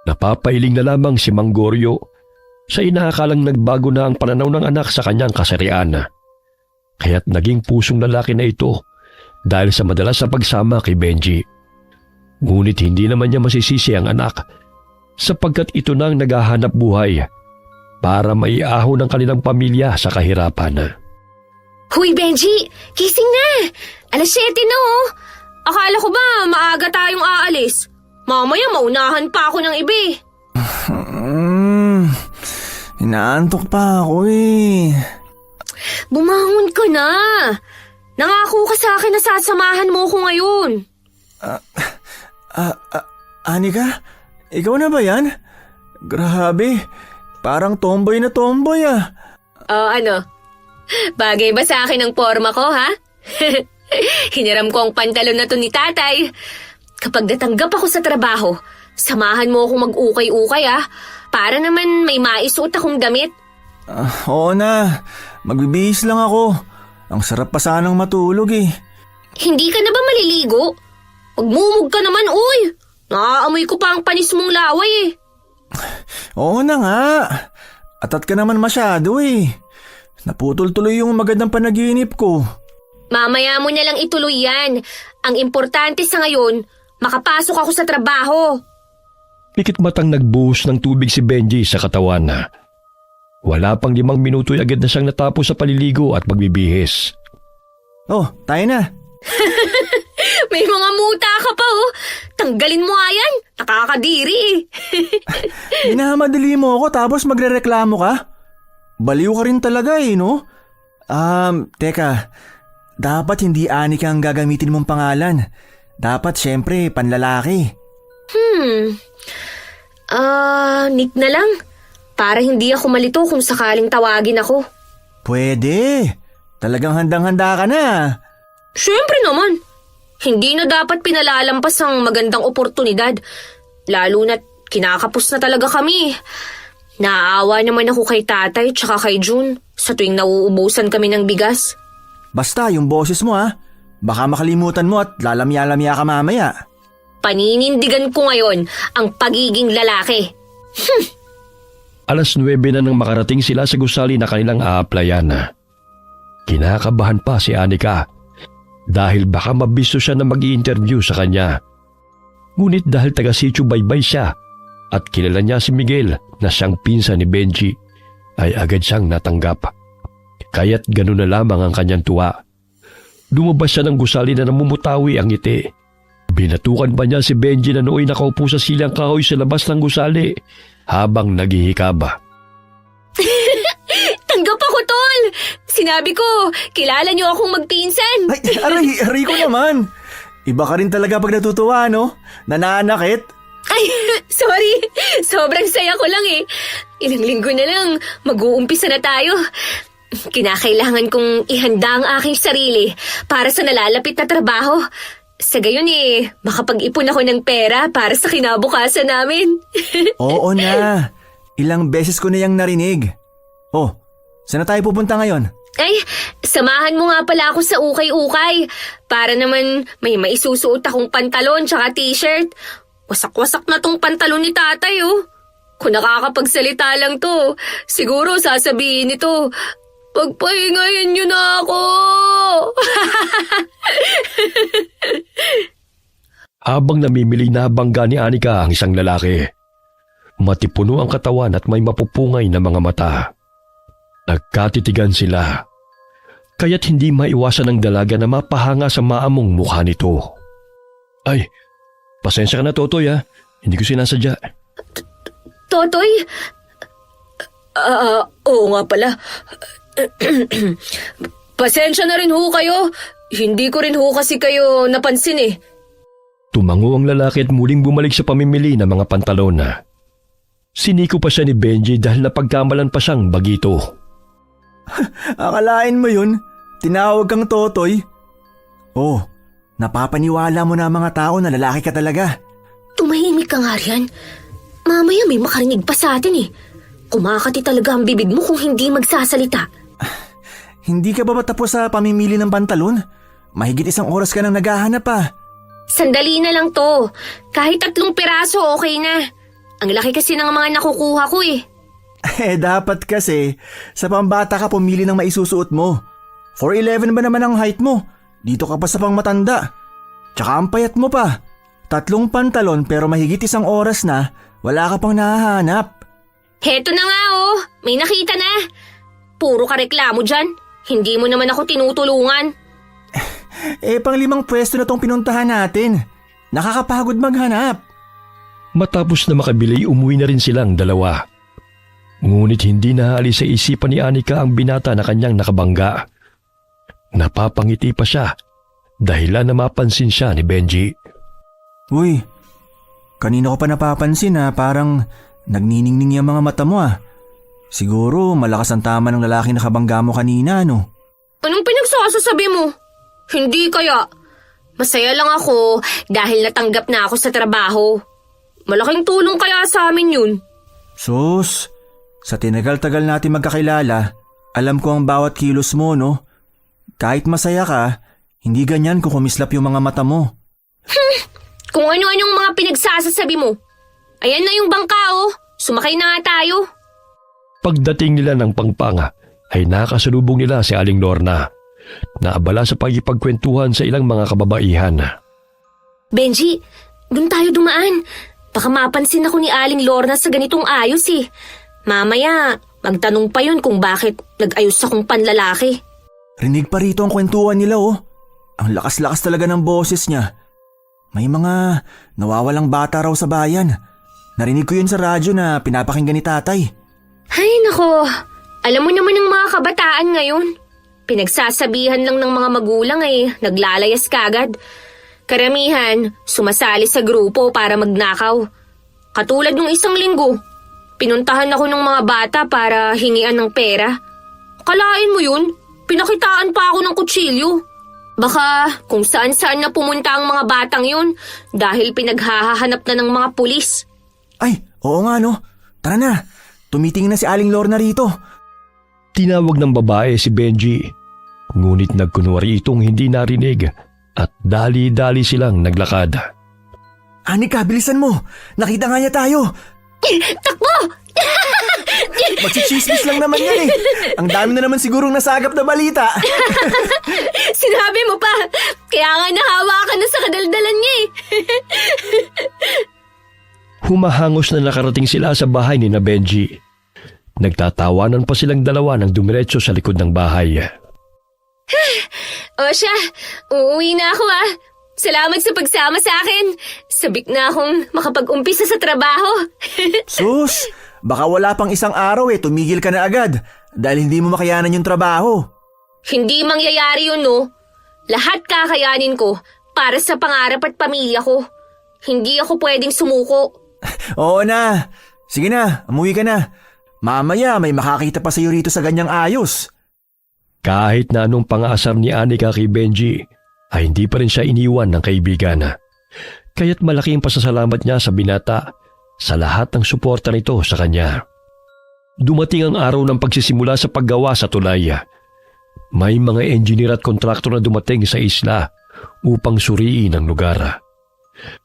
Napapailing na lamang si Mang Goryo sa inakalang nagbago na ang pananaw ng anak sa kanyang kasarian. Kaya't naging pusong lalaki na ito dahil sa madalas na pagsama kay Benji. Ngunit hindi naman niya masisisi ang anak sapagkat ito na ang naghahanap buhay para maiahon ang kanilang pamilya sa kahirapan. Huy, Benji! Gising na! 7:00 na Akala ko ba maaga tayong aalis? Mamaya maunahan pa ako ng iba Inaantok pa ako Bumangon ka na! Nangako ka sa akin na sasamahan mo ko ngayon. Anika? Ikaw na ba yan? Grabe, parang tomboy na tomboy Ano? Bagay ba sa akin ang forma ko, ha? Hiniram ko ang pantalon na to ni tatay. kapag natanggap ako sa trabaho, samahan mo akong mag-ukay-ukay para naman may maisuot akong damit. Oo na, magbibihis lang ako. Ang sarap pa sanang matulog eh. Hindi ka na ba maliligo? Magmumug ka naman, uy! Naaamoy ko pa ang panis mong laway eh. Oo na nga. Atat ka naman masyado eh. Naputol tuloy yung magandang panaginip ko. Mamaya mo na lang ituloy yan. Ang importante sa ngayon, makapasok ako sa trabaho. Pikit matang nagbuhos ng tubig si Benji sa katawan. Wala pang 5 minuto ay agad na siyang natapos sa paliligo at magbibihis. Oh, tayo na. May mga muta ka pa Tanggalin mo nga yan. Nakakadiri eh. Minamadali mo ako tapos magrereklamo ka? Baliw ka rin talaga eh, no? Teka. Dapat hindi Anika ang gagamitin mong pangalan. Dapat syempre panlalaki. Nick na lang. Para hindi ako malito kung sakaling tawagin ako. Pwede. Talagang handang-handa ka na. Siyempre naman. Hindi na dapat pinalalampas ang magandang oportunidad. Lalo na't kinakapos na talaga kami. Naaawa naman ako kay tatay tsaka kay June sa tuwing nauubusan kami ng bigas. Basta yung boses mo baka makalimutan mo at lalamya-lamya ka mamaya. Paninindigan ko ngayon ang pagiging lalaki. 9:00 na nang makarating sila sa gusali na kanilang aaplayan. Kinakabahan pa si Anika dahil baka mabisto siya na mag-i-interview sa kanya. Ngunit dahil taga-sityo baybay siya at kilala niya si Miguel na siyang pinsan ni Benji, ay agad siyang natanggap. Kaya't ganun na lamang ang kanyang tuwa. Lumabas siya ng gusali na namumutawi ang ngiti. Binatukan pa niya si Benji na nooy nakaupo sa silang kahoy sa labas ng gusali habang naghihikab. Tanggap ako, tol! Sinabi ko, kilala niyo akong magpinsan. Ay, aray ko naman. Iba ka rin talaga pag natutuwa, no? Nananakit. Ay, sorry. Sobrang saya ko lang eh. Ilang linggo na lang, mag-uumpisa na tayo. Kinakailangan kong ihanda ang aking sarili para sa nalalapit na trabaho. Sa gayon makapag-ipon ako ng pera para sa kinabukasan namin. Oo na. Ilang beses ko na yung narinig. Oh, saan na tayo pupunta ngayon? Ay, samahan mo nga pala ako sa ukay-ukay. Para naman may maisusuot akong pantalon tsaka t-shirt. Wasak-wasak na tong pantalon ni tatay Kung nakakapagsalita lang to, siguro sasabihin nito, pagpahingayin niyo na ako. Habang namimili na bangga ni Anika ang isang lalaki, matipuno ang katawan at may mapupungay na mga mata. Nagkatitigan sila, kaya't hindi maiwasan ng dalaga na mapahanga sa maamong mukha nito. Ay, pasensya ka na, Totoy Hindi ko sinasadya. Totoy? Oo nga pala. Pasensya na rin ho kayo. Hindi ko rin ho kasi kayo napansin eh. Tumango ang lalaki at muling bumalik sa pamimili ng mga pantalon. Siniko pa siya ni Benji dahil napagkamalan pa siyang bagito. Akalain mo yun? Tinawag kang Totoy? Oh, napapaniwala mo na mga tao na lalaki ka talaga. Tumahimik ka nga riyan. Mamaya may makarinig pa sa atin eh. Kumakati talaga ang bibig mo kung hindi magsasalita. Hindi ka ba tapos sa pamimili ng pantalon? Mahigit 1 oras ka nang naghahanap pa. Sandali na lang to. Kahit 3 piraso okay na. Ang laki kasi ng mga nakukuha ko eh. Dapat kasi sa pambata ka pumili ng maisusuot mo. 4'11" ba naman ang height mo? Dito ka pa sa pangmatanda. Tsaka ang payat mo pa. 3 pantalon pero mahigit 1 oras na, wala ka pang nahahanap. Heto na nga may nakita na. Puro ka reklamo dyan. Hindi mo naman ako tinutulungan. Pang 5 pwesto na tong pinuntahan natin. Nakakapagod maghanap. Matapos na makabili, umuwi na rin silang dalawa. Ngunit hindi naalis sa isipan ni Anika ang binata na kanyang nakabangga. Napapangiti pa siya dahilan na mapansin siya ni Benji. Uy, kanina ko pa napapansin parang nagniningning yung mga mata mo Siguro malakas ang tama ng lalaking nakabangga mo kanina, no? Anong pinagsasasabi mo? Hindi kaya. Masaya lang ako dahil natanggap na ako sa trabaho. Malaking tulong kaya sa amin yun. Sus, sa tinagal-tagal natin magkakilala, alam ko ang bawat kilos mo, no? Kahit masaya ka, hindi ganyan kung kumislap yung mga mata mo. Kung ano-anong mga pinagsasasabi mo. Ayan na yung bangka oh. Sumakay na nga tayo. Pagdating nila ng Pangpang ay nakasalubong nila si Aling Lorna. Naabala sa pagkipagkwentuhan sa ilang mga kababaihan. Benji, dun tayo dumaan. Baka mapansin ako ni Aling Lorna sa ganitong ayos eh. Mamaya, magtanong pa yun kung bakit nag-ayos akong panlalaki. Rinig pa rito ang kwentuhan nila, oh. Ang lakas-lakas talaga ng boses niya. May mga nawawalang bata raw sa bayan. Narinig ko yun sa radyo na pinapakinggan ni tatay. Ay nako, alam mo naman ang mga kabataan ngayon. Pinagsasabihan lang ng mga magulang ay naglalayas kagad. Karamihan, sumasali sa grupo para magnakaw. Katulad nung isang linggo, pinuntahan ako ng mga bata para hingian ng pera. Kalain mo yun, pinakitaan pa ako ng kutsilyo. Baka kung saan-saan na pumunta ang mga batang yun dahil pinaghahanap na ng mga pulis. Ay, oo nga no. Tara na, tumitingin na si Aling Lorna rito. Tinawag ng babae si Benji. Ngunit nagkunwari itong hindi narinig at dali-dali silang naglakad. Anika, bilisan mo. Nakita nga niya tayo. Takbo! Magsichismis lang naman yan eh. Ang dami na naman sigurong nasagap na balita. Sinabi mo pa, kaya nga nahawa ka na sa kadaldalan niya eh. Humahangos na nakarating sila sa bahay ni na Benji. Nagtatawanan pa silang dalawa ng dumiretso sa likod ng bahay. O siya, uuwi na ako ah. Salamat sa pagsama sa akin. Sabik na akong makapag-umpisa sa trabaho. Sus, baka wala pang isang araw eh, tumigil ka na agad dahil hindi mo makayanan yung trabaho. Hindi mangyayari yun no. Lahat kakayanin ko para sa pangarap at pamilya ko. Hindi ako pwedeng sumuko. Oo na. Sige na, umuwi ka na. Mamaya may makakita pa sa'yo rito sa ganyang ayos. Kahit na anong pangaasar ni Anika kay Benji, ay hindi pa rin siya iniwan ng kaibigan. Kaya't malaki ang pasasalamat niya sa binata sa lahat ng suporta nito sa kanya. Dumating ang araw ng pagsisimula sa paggawa sa tulay. May mga engineer at kontraktor na dumating sa isla upang suriin ang lugar.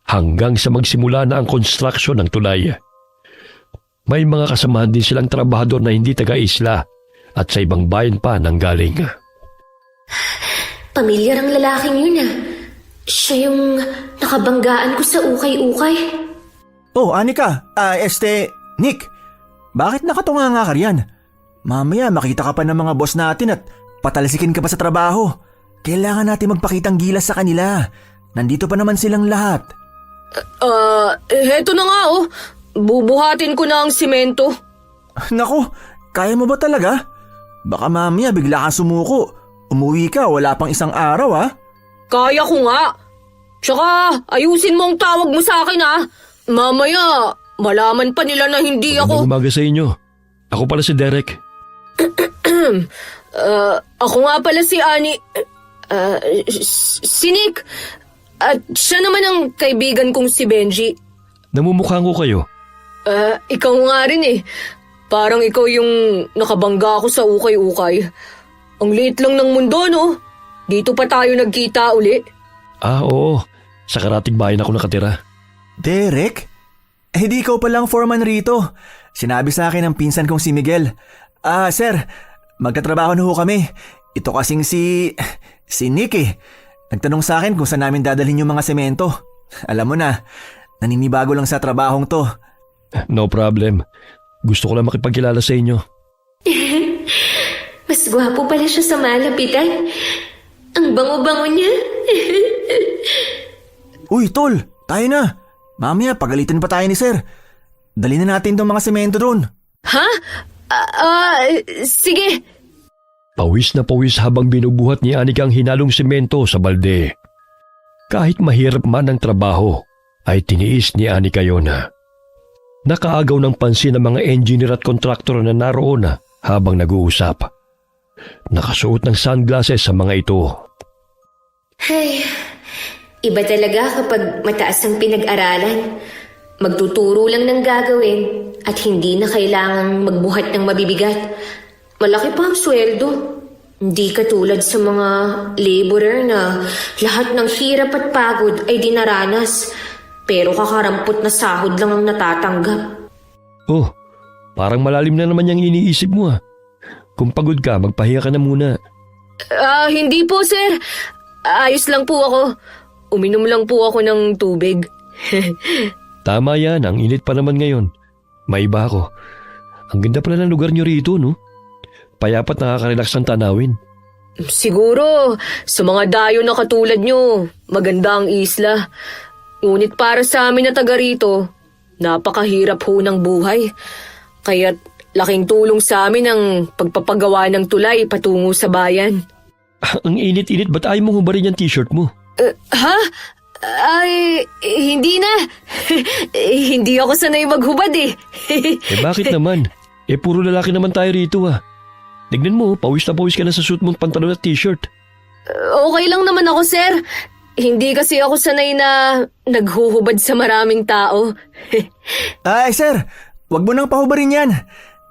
Hanggang sa magsimula na ang construction ng tulay. May mga kasamahan din silang trabahador na hindi taga-isla at sa ibang bayan pa nanggaling. Pamilyar ang lalaking yun ah. Siya yung nakabanggaan ko sa ukay-ukay. Oh, Anika, Nick, bakit nakatunganga ka riyan? Mamaya makita ka pa ng mga boss natin at patalsikin ka pa sa trabaho. Kailangan natin magpakitang gilas sa kanila. Nandito pa naman silang lahat. Heto na nga oh. Bubuhatin ko na ang simento. Naku, kaya mo ba talaga? Baka mamaya bigla ka sumuko. Umuwi ka, wala pang isang araw ha? Kaya ko nga. Tsaka ayusin mo ang tawag mo sa akin ah. Mamaya, malaman pa nila na hindi Magandang ako... umaga sa inyo. Ako pala si Derek. Ako nga pala si Ani... si Nick. At siya naman ang kaibigan kong si Benji. Namumukhang ko kayo. Ikaw nga rin eh. Parang ikaw yung nakabangga ako sa ukay-ukay. Ang liit lang ng mundo, no? Dito pa tayo nagkita uli. Ah, oo. Sa karatig bayan ako nakatira. Derek? Hindi ikaw palang foreman rito. Sinabi sa akin ng pinsan kong si Miguel. Sir, magkatrabaho na ho kami. Ito kasing si Nick eh. Nagtanong sa akin kung saan namin dadalhin yung mga semento. Alam mo na, naninibago lang sa trabahong to. No problem. Gusto ko lang makipagkilala sa inyo. Mas gwapo pala siya sa malapitan. Ang bango-bango niya. Uy, tol, tayo na. Mamaya, pagalitan pa tayo ni sir. Dali na natin tong mga semento doon. Ha? Sige. Pawis na pawis habang binubuhat ni Anika ang hinalong semento sa balde. Kahit mahirap man ang trabaho, ay tiniis ni Anika yun. Nakaagaw ng pansin ng mga engineer at kontraktor na naroon habang nag-uusap. Nakasuot ng sunglasses sa mga ito. Hey, Iba talaga kapag mataas ang pinag-aralan. Magtuturo lang ng gagawin at hindi na kailangang magbuhat ng mabibigat. Malaki pa ang sweldo. Hindi katulad sa mga laborer na lahat ng hirap at pagod ay dinaranas. Pero kakarampot na sahod lang ang natatanggap. Oh, parang malalim na naman yung iniisip mo ah. Kung pagod ka, magpahinga ka na muna. Hindi po, sir. Ayos lang po ako. Uminom lang po ako ng tubig. Tama yan, ang init pa naman ngayon. Maiba ako. Ang ganda pala ng lugar nyo rito, no? Payapat nakaka-relax ang tanawin. Siguro, sa mga dayo na katulad nyo, maganda ang isla. Ngunit para sa amin na taga rito, napakahirap ho ng buhay. Kaya't laking tulong sa amin ang pagpapagawa ng tulay patungo sa bayan. Ang init-init, ba't ayaw mo hubarin yung t-shirt mo? Ha? Ay, hindi na. Hindi ako sanay maghubad eh. Bakit naman? Puro lalaki naman tayo rito ah. Tignan mo, pawis na pawis ka na sa suit mong pantalon at t-shirt. Okay lang naman ako, sir. Hindi kasi ako sanay na naghuhubad sa maraming tao. Ay, sir, wag mo nang pahubarin yan.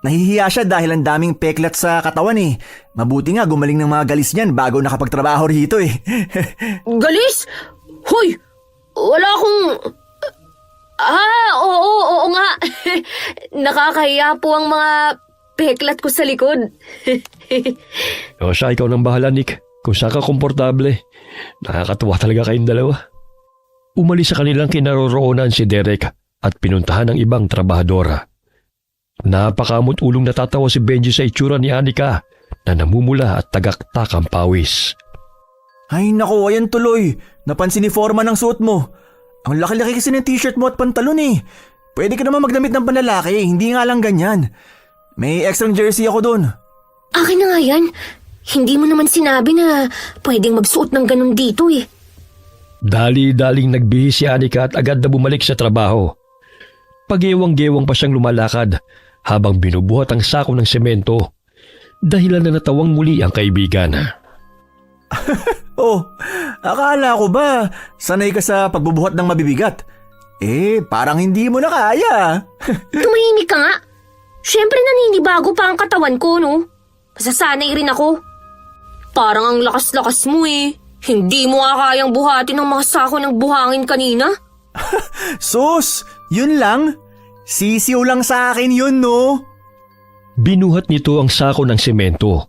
Nahihiya siya dahil ang daming peklat sa katawan eh. Mabuti nga gumaling ng mga galis niyan bago nakapagtrabaho rito eh. Galis? Hoy! Wala akong... Oo nga. Nakakahiya po ang mga peklat ko sa likod. O siya, ikaw nang bahala, Nick. Kung saan ka komportable. Nakakatuwa talaga kayong dalawa. Umalis sa kanilang kinaroroonan si Derek at pinuntahan ng ibang trabahadora. Napakamot-ulong natatawa si Benji sa itsura ni Anika na namumula at tagaktak ang pawis. Ay nako, ayan tuloy. Napansin ni Foreman ang suot mo. Ang laki-laki kasi ng t-shirt mo at pantalon eh. Pwede ka naman magdamit ng panlalaki, hindi nga lang ganyan. May extra jersey ako dun. Akin na nga yan. Hindi mo naman sinabi na pwedeng magsuot ng ganun dito eh. Dali-daling nagbihis si Anika at agad na bumalik sa trabaho. Pag-ewang-gewang pa siyang lumalakad habang binubuhat ang sako ng semento. Dahilan na natawang muli ang kaibigan. Oh, akala ko ba sanay ka sa pagbubuhat ng mabibigat? Parang hindi mo na kaya. Tumahimik ka nga. Siyempre naninibago pa ang katawan ko, no? Masasanay rin ako. Parang ang lakas-lakas mo eh. Hindi mo nga kayang buhatin ng mga sako ng buhangin kanina. Sus, yun lang? Sisiw lang sa akin yun, no? Binuhat nito ang sako ng semento.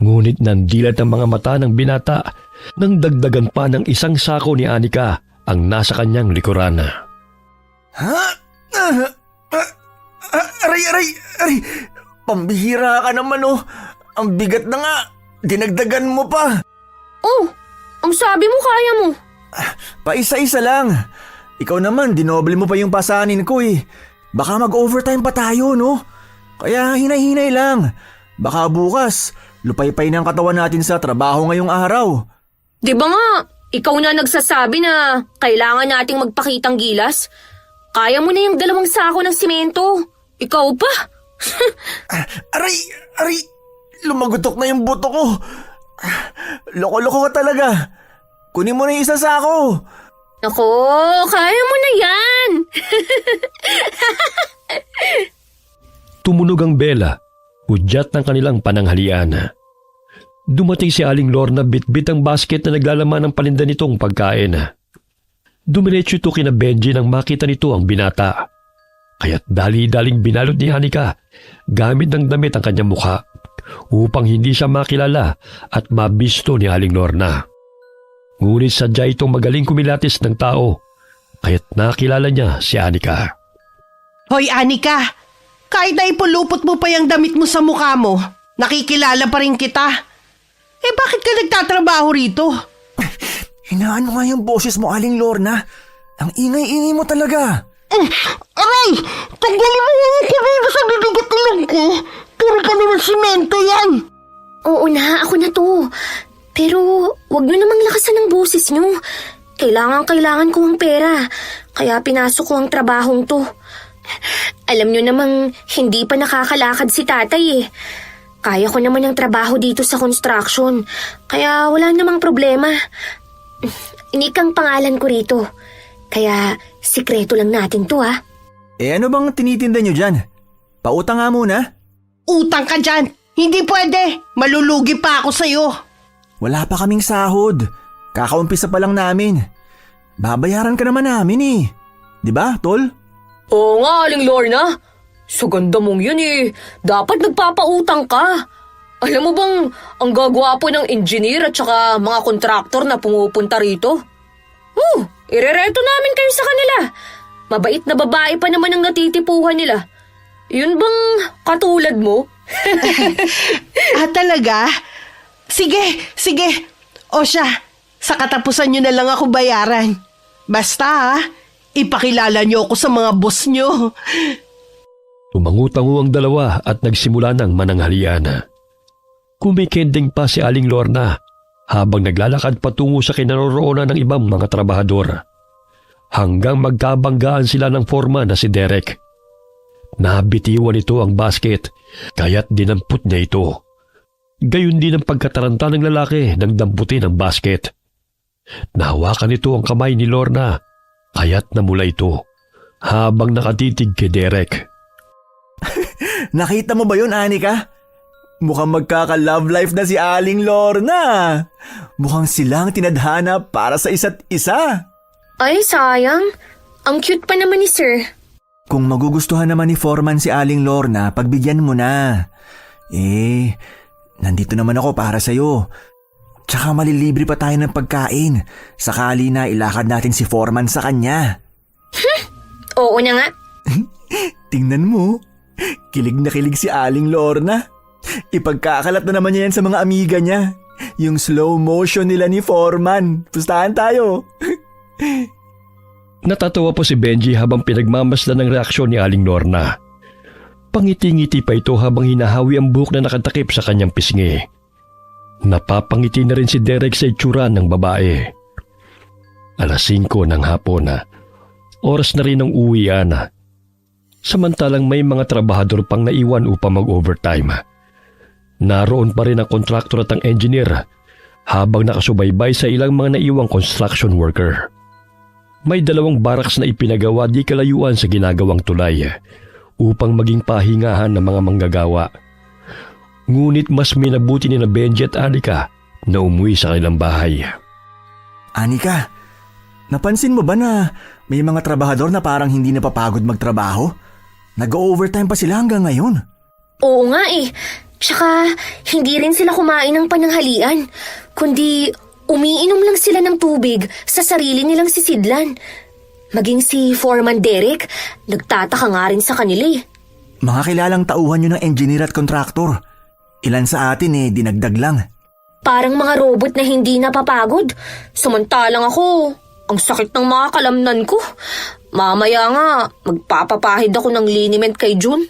Ngunit nandilat ang mga mata ng binata nang dagdagan pa ng isang sako ni Anika ang nasa kanyang likuran. Ha? Aray! Pambihira ka naman, oh. Ang bigat na nga. Dinagdagan mo pa. Oh, ang sabi mo kaya mo. Paisa-isa lang. Ikaw naman, dinoble mo pa yung pasanin ko eh. Baka mag-overtime pa tayo, no? Kaya hinay-hinay lang. Baka bukas, lupay-pay ng katawan natin sa trabaho ngayong araw. Di ba nga, ikaw na nagsasabi na kailangan nating magpakitang gilas? Kaya mo na yung 2 sako ng simento. Ikaw pa? Aray! Lumagutok na yung buto ko. Loko-loko ka talaga. Kunin mo na yung isa sako. Ako, kaya mo na yan. Tumunog ang bela, udyat ng kanilang pananghalian. Dumating si Aling Lorna bitbit ang basket na naglalaman ng paninda nitong pagkain. Dumiretso ito kina Benji nang makita nito ang binata. Kaya't dali-daling binalot ni Anika gamit ng damit ang kanyang mukha upang hindi siya makilala at mabisto ni Aling Lorna. Ngunit sadya itong magaling kumilatis ng tao kaya't nakilala niya si Anika. Hoy Anika, kahit na ipulupot mo pa yung damit mo sa mukha mo, nakikilala pa rin kita. Bakit ka nagtatrabaho rito? Hinaan mo nga yung boses mo, Aling Lorna. Ang ingay-ingay mo talaga. Aray! Tanggalin mo yung kurino sa bibigat ilong ko. Puro pa naman simento yan. Oo na, ako na to. Pero wag nyo namang lakasan ng boses nyo. Kailangan ko ang pera. Kaya pinasok ko ang trabahong to. Alam nyo namang hindi pa nakakalakad si tatay eh. Kaya ko naman ang trabaho dito sa construction. Kaya wala namang problema. Nikang pangalan ko rito. Kaya sikreto lang natin to ha. Ano bang tinitinda nyo dyan? Pautang nga muna. Utang ka dyan! Hindi pwede! Malulugi pa ako sa'yo! Wala pa kaming sahod. Kakaumpisa pa lang namin. Babayaran ka naman namin eh. Di ba, Tol? Oo nga, Aling Lorna. Sa ganda mong yun eh. Dapat nagpapautang ka. Alam mo bang ang gagwapo ng engineer at saka mga kontraktor na pumupunta rito? Irereto namin kayo sa kanila. Mabait na babae pa naman ang natitipuhan nila. Yun bang katulad mo? Talaga? Sige. O siya, sa katapusan nyo na lang ako bayaran. Basta ipakilala nyo ako sa mga boss nyo. Tumangutango ang dalawa at nagsimula ng mananghalian. Kumikending pa si Aling Lorna habang naglalakad patungo sa kinaroroonan ng ibang mga trabahador. Hanggang magkabanggaan sila ng foreman na si Derek. Nabitiwan ito ang basket kaya't dinampot niya ito. Gayon din ang pagkataranta ng lalaki nang damputin ang basket. Nahawakan nito ang kamay ni Lorna kaya't namula ito habang nakatitig kay Derek. Nakita mo ba yun, Anika? Mukhang magkaka-love life na si Aling Lorna. Mukhang silang tinadhana para sa isa't isa. Ay, sayang. Ang cute pa naman ni Sir. Kung magugustuhan naman ni Foreman si Aling Lorna, pagbigyan mo na. Nandito naman ako para sa'yo. Tsaka malilibre pa tayo ng pagkain. Sakali na ilakad natin si Foreman sa kanya. Oo na nga. Tingnan mo. Kilig na kilig si Aling Lorna. Ipagkakalat na naman niya yan sa mga amiga niya. Yung slow motion nila ni Foreman. Pustahan tayo. Natatawa po si Benji habang pinagmamasdan ng reaksyon ni Aling Lorna. Pangiti-ngiti pa ito habang hinahawi ang buhok na nakatakip sa kanyang pisngi. Napapangiti na rin si Derek sa itsura ng babae. 5:00 ng hapon na. Oras na rin ng uwian. Samantalang may mga trabahador pang naiwan upang mag-overtime. Naroon pa rin ang kontraktor at ang engineer habang nakasubaybay sa ilang mga naiwang construction worker. May 2 barracks na ipinagawa di kalayuan sa ginagawang tulay upang maging pahingahan ng mga manggagawa. Ngunit mas minabuti ni na Benji at Anika na umuwi sa kanilang bahay. Anika, napansin mo ba na may mga trabahador na parang hindi napapagod magtrabaho? Nag-overtime pa sila hanggang ngayon. Oo nga eh. Tsaka, hindi rin sila kumain ng pananghalian, kundi umiinom lang sila ng tubig sa sarili nilang sisidlan. Maging si Foreman Derek, nagtataka nga rin sa kanila eh. Mga kilalang tauhan nyo ng engineer at kontraktor. Ilan sa atin dinagdag lang. Parang mga robot na hindi napapagod. Samantalang ako, ang sakit ng mga kalamnan ko. Mamaya nga, magpapapahid ako ng liniment kay June.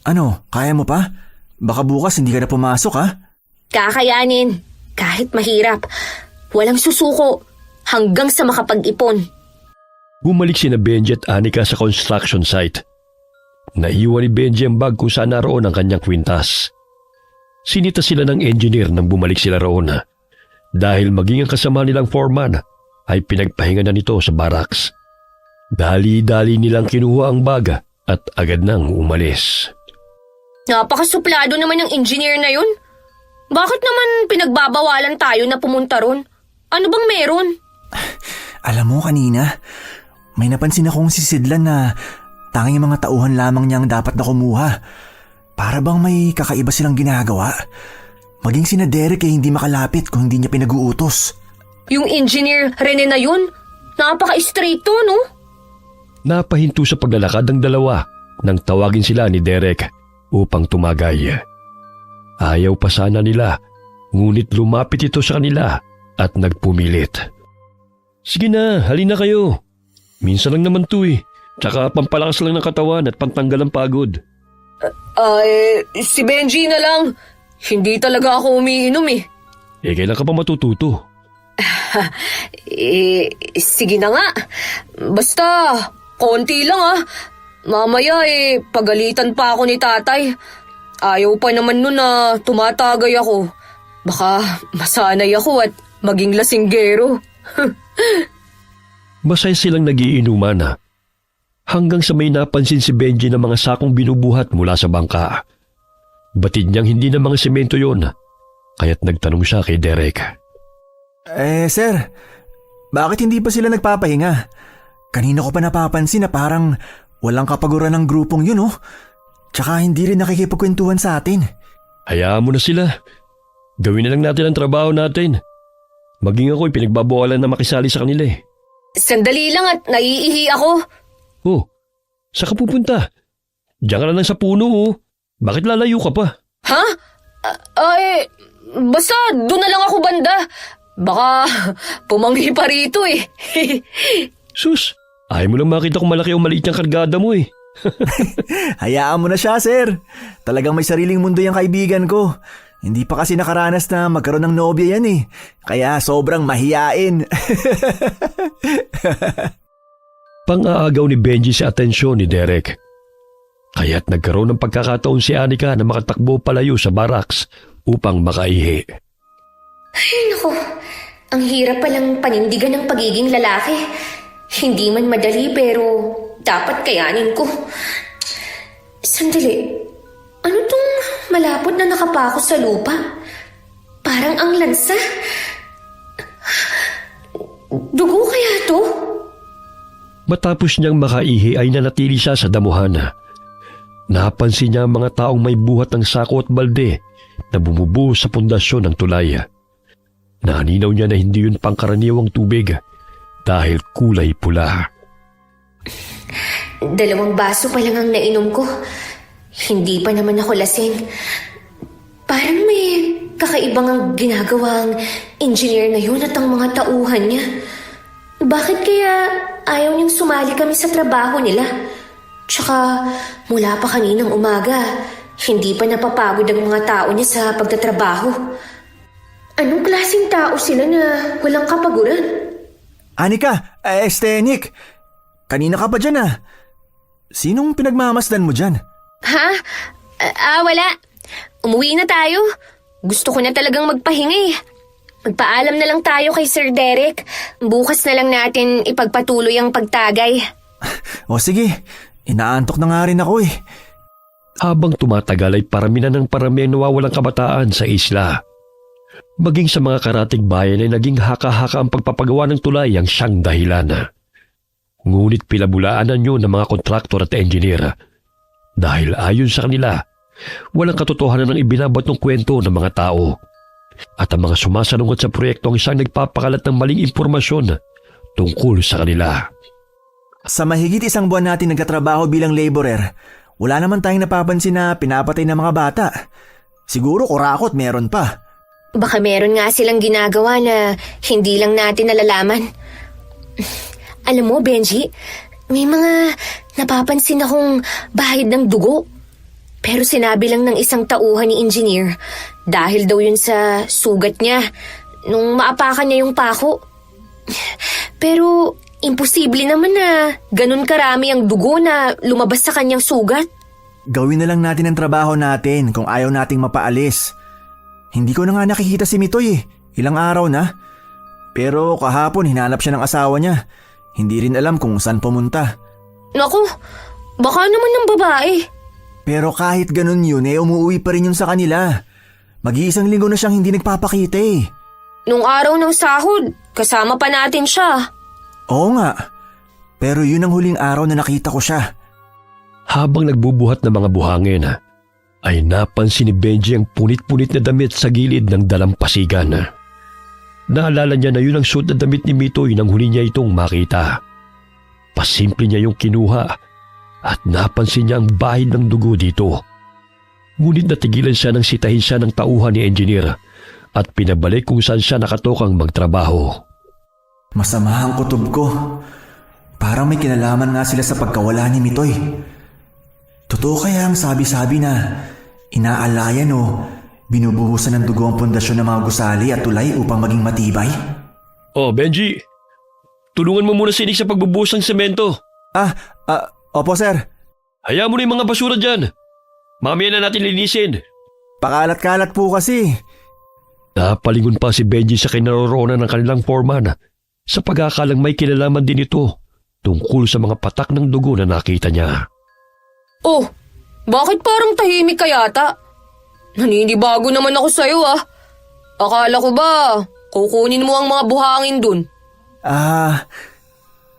Ano, kaya mo pa? Baka bukas hindi ka na pumasok ha? Kakayanin, kahit mahirap. Walang susuko, hanggang sa makapag-ipon. Bumalik sina Benji at Anika sa construction site. Naiwan ni Benji ang bag kung saan naroon ang kanyang kwintas. Sinita sila ng engineer nang bumalik sila roon. Dahil maging ang kasama nilang foreman ay pinagpahinga na nito sa barracks. Dali-dali nilang kinuha ang bag at agad nang umalis. Napakasuplado naman ng engineer na yun. Bakit naman pinagbabawalan tayo na pumunta ron? Ano bang meron? Alam mo kanina, may napansin akong sisidlan na tanging mga tauhan lamang niyang dapat na kumuha. Para bang may kakaiba silang ginagawa. Maging sina Derek hindi makalapit kung hindi niya pinag-uutos. Yung engineer Rene na yun, napaka-straighto no? Napahinto sa paglalakad ng dalawa nang tawagin sila ni Derek upang tumagay. Ayaw pa sana nila, ngunit lumapit ito sa kanila at nagpumilit. Sige na, halina kayo. Minsan lang naman to eh. Tsaka pampalakas lang ng katawan at pantanggal ng pagod. Si Benji na lang. Hindi talaga ako umiinom eh. Kailan ka pa matututo? Sige na nga. Basta, konti lang Mamaya pagalitan pa ako ni tatay. Ayaw pa naman nun na tumatagay ako. Baka masanay ako at maging lasinggero. Masaya silang nagiinuman hanggang sa may napansin si Benji ng mga sakong binubuhat mula sa bangka. Batid niyang hindi na mga semento yon, kaya't nagtanong siya kay Derek. Sir, bakit hindi pa sila nagpapahinga? Kanina ko pa napapansin na parang walang kapaguran ng grupong yun, oh. Tsaka hindi rin nakikipagkwentuhan sa atin. Hayaan mo na sila. Gawin na lang natin ang trabaho natin. Maging ako'y pinagbabawalan na makisali sa kanila eh. Sandali lang at naiihi ako. Oh, saan ka pupunta? Diyan ka na lang sa puno oh. Bakit lalayo ka pa? Ha? Basta doon na lang ako banda. Baka pumanghi pa rito eh. Sus, ayaw mo lang makita kung malaki o maliit yung kargada mo eh. Hayaan mo na siya, sir. Talagang may sariling mundo yung kaibigan ko. Hindi pa kasi nakaranas na magkaroon ng nobya yan eh. Kaya sobrang mahiyain. Pang-aagaw ni Benji sa atensyon ni Derek. Kaya't nagkaroon ng pagkakataon si Anika na makatakbo palayo sa barracks upang makaihi. Ay naku, ang hirap palang panindigan ng pagiging lalaki. Hindi man madali pero dapat kayanin ko. Sandali, ano tong malapot na nakapako sa lupa? Parang ang lansa. Dugo kaya to? Matapos niyang makaihi ay nanatili siya sa damuhan. Napansin niya ang mga taong may buhat ng sako at balde na bumubuo sa pundasyon ng tulay. Naninaw niya na hindi yun pangkaraniwang tubig dahil kulay pula. 2 baso pa lang ang nainom ko. Hindi pa naman ako lasing. Parang may kakaibang ang ginagawang engineer na yun at ang mga tauhan niya. Bakit kaya ayaw niyang sumali kami sa trabaho nila? Tsaka mula pa kaninang umaga, hindi pa napapagod ang mga tao niya sa pagtatrabaho. Anong klaseng tao sila na walang kapaguran? Anika, Nick. Kanina ka pa dyan ah. Sinong pinagmamasdan mo dyan? Ha? Wala. Umuwi na tayo. Gusto ko na talagang magpahinga eh. Magpaalam na lang tayo kay Sir Derek. Bukas na lang natin ipagpatuloy ang pagtagay. O sige, inaantok na nga rin ako eh. Habang tumatagal ay paramihan ng parami ang nawawalang kabataan sa isla. Maging sa mga karatig bayan ay naging haka-haka ang pagpapagawa ng tulay ang siyang dahilan. Ngunit pilabulaanan yun ng mga kontraktor at engineer. Dahil ayon sa kanila, walang katotohanan ng ibinabot ng kwento ng mga tao. At ang mga sumasalungat sa proyekto ang isang nagpapakalat ng maling impormasyon tungkol sa kanila. Sa mahigit 1 buwan natin nagkatrabaho bilang laborer, wala naman tayong napapansin na pinapatay ng mga bata. Siguro kurakot meron pa. Baka meron nga silang ginagawa na hindi lang natin nalalaman. Alam mo, Benji, may mga napapansin akong bahid ng dugo. Pero sinabi lang ng isang tauhan ni engineer dahil daw yun sa sugat niya nung maapakan niya yung pako. Pero imposible naman na ganun karami ang dugo na lumabas sa kanyang sugat. Gawin na lang natin ang trabaho natin kung ayaw nating mapaalis. Hindi ko na nga nakikita si Mitoy eh. Ilang araw na. Pero kahapon hinanap siya ng asawa niya. Hindi rin alam kung saan pumunta. Naku, baka naman ng babae. Pero kahit ganun yun umuwi pa rin yun sa kanila. Mag-iisang linggo na siyang hindi nagpapakita eh. Nung araw ng sahod, kasama pa natin siya. Oo nga. Pero yun ang huling araw na nakita ko siya. Habang nagbubuhat ng mga buhangin, ay napansin ni Benji ang punit-punit na damit sa gilid ng dalampasigan. Naalala niya na yun ang suot na damit ni Mitoy nang huli niya itong makita. Pasimple niya yung kinuha at napansin niya ang bahid ng dugo dito. Ngunit natigilan siya nang sitahin siya ng tauhan ni engineer at pinabalik kung saan siya nakatokang magtrabaho. Masama ang kutob ko. Parang may kinalaman nga sila sa pagkawala ni Mitoy. Totoo kaya ang sabi-sabi na inaalayan o binubuhusan ng dugo ang pundasyon ng mga gusali at tulay upang maging matibay? Oh, Benji, tulungan mo muna si Nick sa pagbubuhos ng semento. Opo sir. Hayaan mo na yung mga basura dyan. Mamaya na natin linisin. Pakalat-kalat po kasi. Napalingon pa si Benji sa kinaroroonan ng kanilang foreman sa pag-aakalang may kinalaman din ito tungkol sa mga patak ng dugo na nakita niya. Oh, bakit parang tahimik ka yata? Naninibago naman ako sa'yo ah. Akala ko ba, kukunin mo ang mga buhangin dun?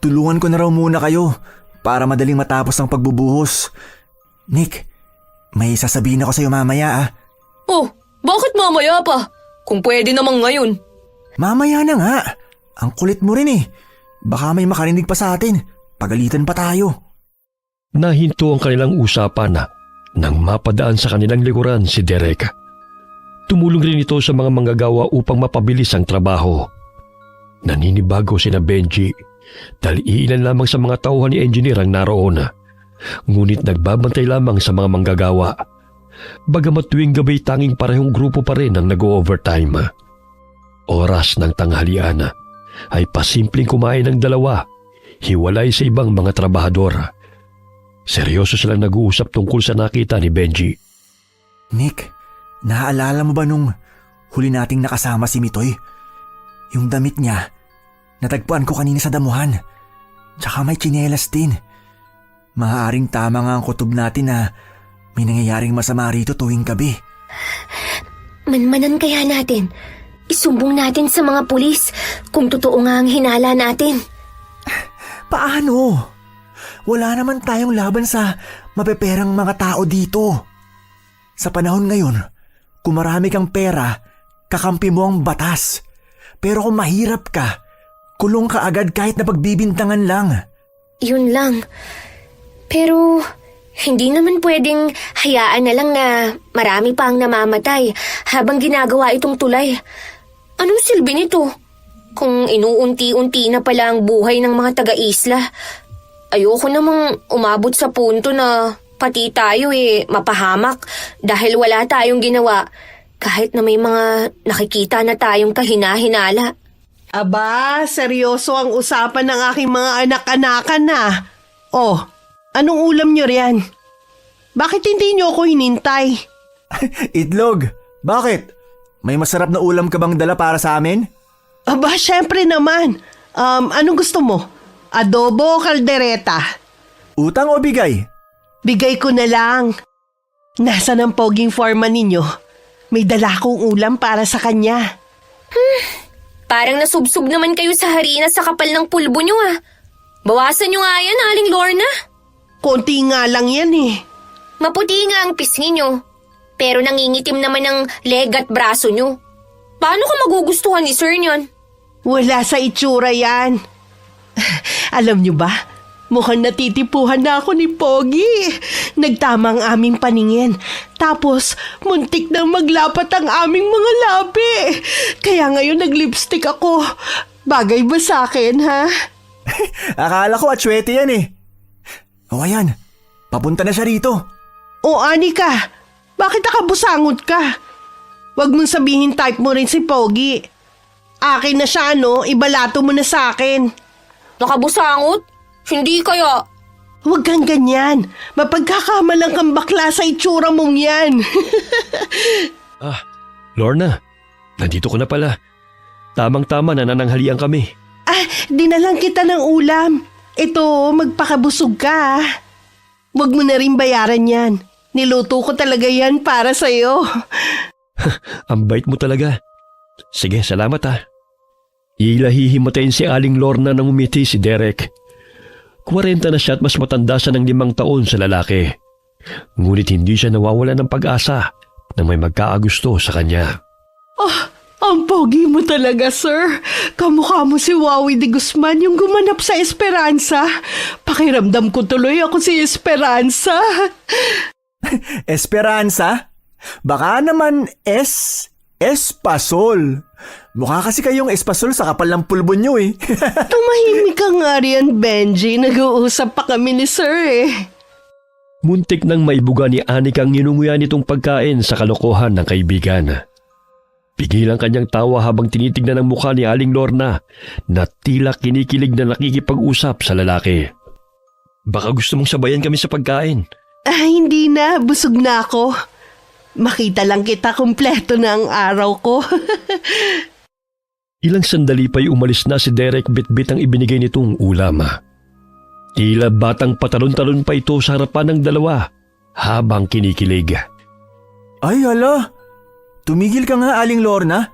Tulungan ko na raw muna kayo para madaling matapos ang pagbubuhos. Nick, may sasabihin ako sa'yo mamaya. Oh, bakit mamaya pa? Kung pwede namang ngayon. Mamaya na nga. Ang kulit mo rin eh. Baka may makarinig pa sa atin. Pagalitan pa tayo. Nahinto ang kanilang usapan nang mapadaan sa kanilang likuran si Derek. Tumulong rin ito sa mga manggagawa upang mapabilis ang trabaho. Naninibago sina Benji dahil iilan lamang sa mga tauhan ni engineer ang naroon. Ngunit nagbabantay lamang sa mga manggagawa. Bagamat tuwing gabi tanging parehong grupo pa rin ang nag-overtime. Oras ng tanghalian ay pasimpleng kumain ng dalawa, hiwalay sa ibang mga trabahador. Seryoso silang nag-uusap tungkol sa nakita ni Benji. Nick, naaalala mo ba nung huli nating nakasama si Mitoy? Yung damit niya, natagpuan ko kanina sa damuhan. Tsaka may tsinelas din. Maaaring tama nga ang kutob natin na may nangyayaring masama rito tuwing gabi. Manmanan kaya natin. Isumbong natin sa mga pulis kung totoo nga ang hinala natin. Paano? Wala naman tayong laban sa mapeperang mga tao dito. Sa panahon ngayon, kung marami kang pera, kakampi mo ang batas. Pero kung mahirap ka, kulong ka agad kahit na pagbibintangan lang. Yun lang. Pero hindi naman pwedeng hayaan na lang na marami pa ang namamatay habang ginagawa itong tulay. Anong silbi nito? Kung inuunti-unti na pala ang buhay ng mga taga-isla, ayoko namang umabot sa punto na pati tayo mapahamak dahil wala tayong ginawa kahit na may mga nakikita na tayong kahina-hinala. Aba, seryoso ang usapan ng aking mga anak-anakan na. Oh, anong ulam niyo riyan? Bakit hindi niyo ako hinintay? Itlog, bakit? May masarap na ulam ka bang dala para sa amin? Aba, syempre naman. Anong gusto mo? Adobo o kaldereta? Utang o bigay? Bigay ko na lang. Nasaan ang poging foreman ninyo? May dala akong ulam para sa kanya. Parang nasubsob naman kayo sa harina sa kapal ng pulbo nyo ah. Bawasan nyo nga yan, Aling Lorna. Konti nga lang yan eh. Maputi nga ang pisngi nyo. Pero nangingitim naman ang leg at braso nyo. Paano ka magugustuhan ni Sir niyon? Wala sa itsura yan. Alam nyo ba, mukhang natitipuhan na ako ni Pogi. Nagtama ang aming paningin. Tapos, muntik nang maglapat ang aming mga labi. Kaya ngayon nag-lipstick ako. Bagay ba sa akin, ha? Akala ko atsuete yan eh. O ayan, papunta na siya rito. O Anika, bakit nakabusangot ka? Huwag mong sabihin type mo rin si Pogi. Akin na siya, no? Ibalato mo na sa akin. Nakabusangot? Hindi kaya. Huwag kang ganyan. Mapagkakamalang kang bakla sa itsura mong yan. Lorna, nandito ka na pala. Tamang-tama na nananghalian kami. Dinalang kita ng ulam. Ito, magpakabusog ka. Huwag mo na rin bayaran yan. Niluto ko talaga yan para sa'yo. Ang bait mo talaga. Sige, salamat ha. Ilahihimatayin si Aling Lorna nang umiti si Derek. 40 na siya at mas matanda siya ng 5 taon sa lalaki. Ngunit hindi siya nawawala ng pag-asa na may magkaagusto sa kanya. Ang pogi mo talaga, sir. Kamukha mo si Wawi de Guzman yung gumanap sa Esperanza. Pakiramdam ko tuloy ako si Esperanza. Esperanza? Baka naman Espasol. Mukha kasi kayong espasol sa kapal ng pulbo nyo eh. Tumahimik ka nga riyan, Benji. Nag-uusap pa kami ni sir eh. Muntik nang maibuga ni Anika ang ninunguyan nitong pagkain sa kalokohan ng kaibigan. Pigil ang kanyang tawa habang tinitignan ang mukha ni Aling Lorna na tila kinikilig na nakikipag-usap sa lalaki. Baka gusto mong sabayan kami sa pagkain. Hindi na. Busog na ako. Makita lang kita kumpleto na ang araw ko. Ilang sandali pa'y umalis na si Derek bitbit ang ibinigay nitong ulam. Tila batang patalon-talon pa ito sa harapan ng dalawa habang kinikilig. Ay hala, tumigil ka nga Aling Lorna.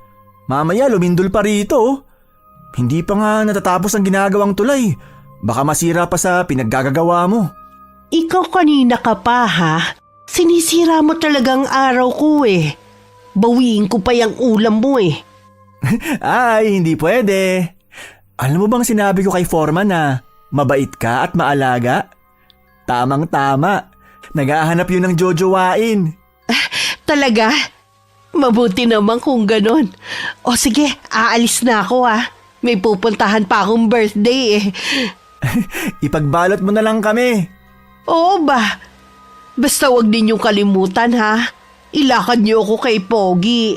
Mamaya lumindol pa rito. Oh. Hindi pa nga natatapos ang ginagawang tulay. Baka masira pa sa pinaggagawa mo. Ikaw kanina ka pa ha? Sinisira mo talagang araw ko eh. Bawiin ko pa yung ulam mo eh. Ay, hindi pwede. Alam mo bang sinabi ko kay Foreman na mabait ka at maalaga? Tamang-tama. Naghahanap yun ng jojowain. Talaga? Mabuti naman kung ganon. O sige, aalis na ako ah. May pupuntahan pa akong birthday eh. Ipagbalot mo na lang kami. Oo ba? Basta wag ninyong kalimutan ha. Ilakad niyo ako kay Pogi.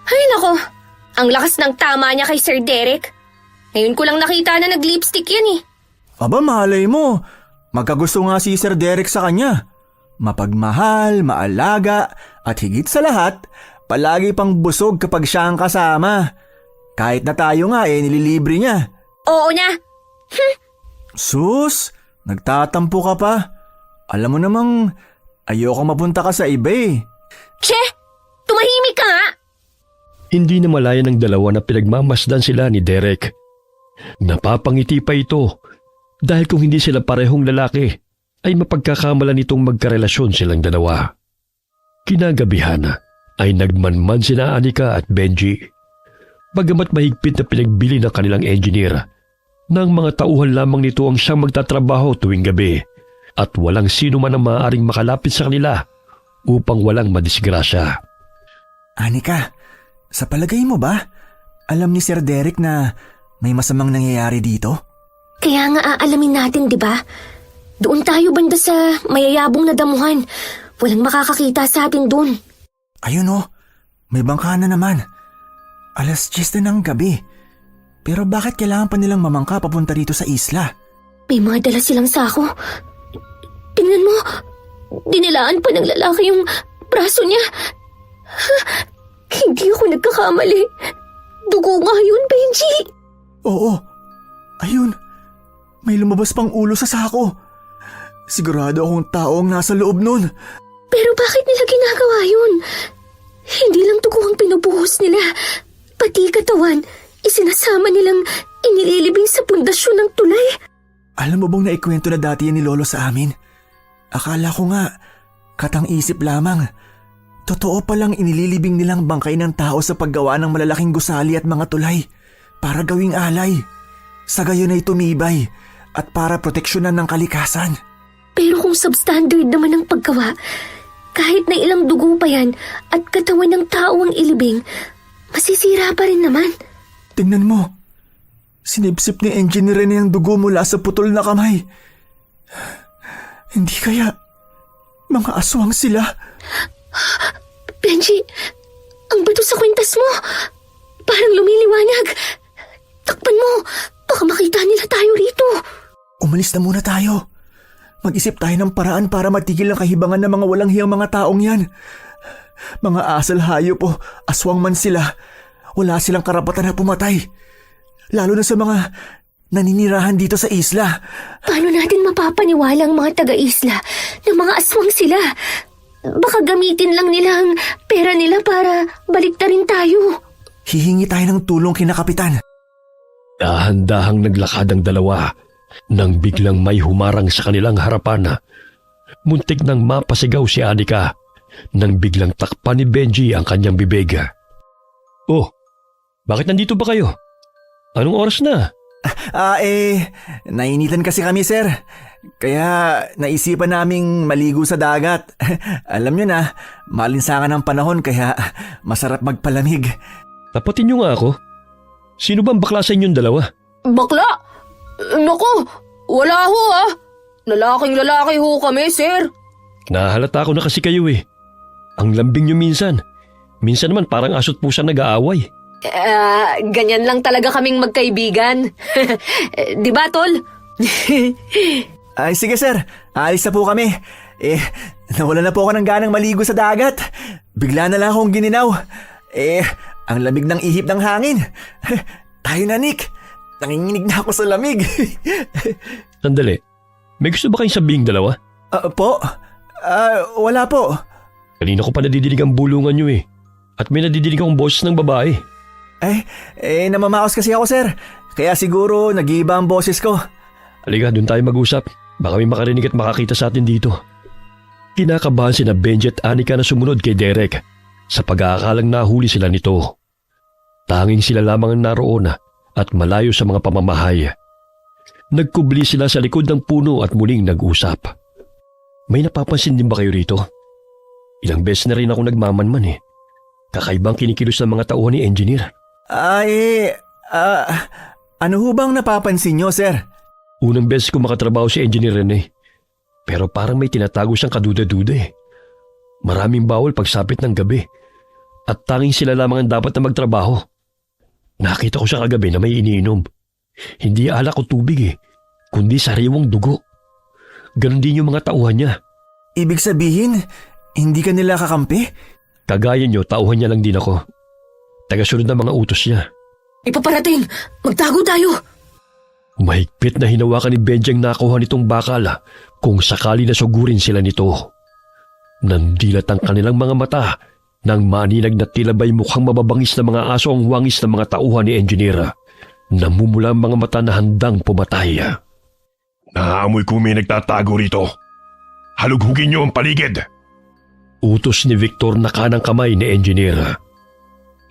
Ay nako, ang lakas ng tama niya kay Sir Derek. Ngayon ko lang nakita na nag-lipstick yan eh. Aba, malay mo. Magkagusto nga si Sir Derek sa kanya. Mapagmahal, maalaga, at higit sa lahat, palagi pang busog kapag siya ang kasama. Kahit na tayo nga nililibre niya. Oo na. Sus, nagtatampo ka pa. Alam mo namang ayoko mapunta ka sa iba eh. Che, tumahimik ka nga. Hindi na malaya ng dalawa na pinagmamasdan sila ni Derek. Napapangiti pa ito dahil kung hindi sila parehong lalaki ay mapagkakamalan nitong magkarelasyon silang dalawa. Kinagabihan ay nagmanman sina Anika at Benji. Bagamat mahigpit na pinagbili ng kanilang engineer, ng mga tauhan lamang nito ang siyang magtatrabaho tuwing gabi at walang sino man ang maaaring makalapit sa kanila upang walang madisgrasya. Anika, sa palagay mo ba, alam ni Sir Derek na may masamang nangyayari dito? Kaya nga aalamin natin, di ba? Doon tayo banda sa mayayabong na damuhan. Walang makakakita sa atin doon. Ayun oh, may bangka na naman. 10:00 na ng gabi. Pero bakit kailangan pa nilang mamangka papunta rito sa isla? May mga dala silang sako. Tingnan mo, dinilaan pa ng lalaki yung braso niya. Hindi ako nagkakamali. Dugo nga yun, Benji. Oo, ayun. May lumabas pang ulo sa sako. Sigurado akong tao ang nasa loob nun. Pero bakit nila ginagawa yun? Hindi lang dugo ang pinubuhos nila. Pati katawan, isinasama nilang inililibing sa pundasyon ng tulay. Alam mo bang naikwento na dati yan ni Lolo sa amin? Akala ko nga, katang-isip lamang. Totoo palang inililibing nilang bangkay ng tao sa paggawa ng malalaking gusali at mga tulay para gawing alay. Sa gayon ay tumibay at para proteksyonan ng kalikasan. Pero kung substandard naman ang paggawa, kahit na ilang dugo pa yan at katawan ng tao ang ilibing, masisira pa rin naman. Tingnan mo, sinipsip ni engineer na yung dugo mula sa putol na kamay. Hindi kaya mga aswang sila? Benji, ang bato sa kwintas mo, parang lumiliwanag. Takpan mo, baka makita nila tayo rito. Umalis na muna tayo. Mag-isip tayo ng paraan para matigil ang kahibangan ng mga walang hiyang mga taong yan. Mga asal hayop o aswang man sila, wala silang karapatan na pumatay. Lalo na sa mga naninirahan dito sa isla. Paano natin mapapaniwala ang mga taga-isla na mga aswang sila? Baka gamitin lang nila ang pera nila para baliktarin tayo. Hihingi tayo ng tulong kina Kapitan. Dahan-dahang naglakad ang dalawa nang biglang may humarang sa kanilang harapan. Muntik nang mapasigaw si Anika nang biglang takpan ni Benji ang kanyang bibig. Oh, bakit nandito ba kayo? Anong oras na? Nainitan kasi kami, sir. Kaya naisipan naming maligo sa dagat. Alam nyo na, malinsangan ang panahon kaya masarap magpalamig. Tapatin niyo nga ako. Sino bang bakla sa inyong dalawa? Bakla? Naku, wala ho ah. Lalaking lalaki ho kami, sir. Nahalata ko na kasi kayo eh. Ang lambing niyo minsan. Minsan naman parang aso't pusa nag-aaway. Ganyan lang talaga kaming magkaibigan. Di ba, tol? Ay, sige sir, alis na po kami. Nawala na po ako ng ganang maligo sa dagat. Bigla na lang akong gininaw. Ang lamig ng ihip ng hangin. Tayo na, Nick. Nanginginig na ako sa lamig. Sandali, may gusto ba kayong sabihing dalawa? Po? Wala po. Kanina ko pa nadidinig ang bulungan nyo eh. At may nadidinig akong boses ng babae. Namamaos kasi ako, sir. Kaya siguro nag-iiba ang boses ko. Halika, doon tayo mag-usap. Baka may makarinig at makakita sa atin dito. Kinakabahan sina Benji at Anika na sumunod kay Derek sa pag-aakalang nahuli sila nito. Tanging sila lamang ang naroon at malayo sa mga pamamahay. Nagkubli sila sa likod ng puno at muling nag-usap. May napapansin din ba kayo rito? Ilang beses na rin ako nagmamanman eh. Kakaibang kinikilos ng mga tauhan ni Engineer. Ano ho bang napapansin nyo, sir? Unang beses ko makatrabaho si Engineer Rene. Pero parang may tinatago siyang kaduda-duda eh. Maraming bawal pagsapit ng gabi. At tanging sila lamang ang dapat na magtrabaho. Nakita ko siya kagabi na may iniinom. Hindi alak o tubig eh, kundi sariwang dugo. Ganon din yung mga tauhan niya. Ibig sabihin, hindi ka nila kakampi? Kagaya niyo, tauhan niya lang din ako. Tagasunod ng mga utos niya. Ipaparating! Magtago tayo! Mahigpit na hinawakan ni Benji ang nakuha nitong bakal kung sakali na sugurin sila nito. Nandilat ang kanilang mga mata nang maninag na tila ba'y mukhang mababangis na mga aso ang wangis ng mga tauhan ni Engineer. Namumula ang mga mata na handang pumatay. Naamoy ko may nagtatago rito. Halughugin niyo ang paligid. Utos ni Victor na kanang kamay ni Engineer.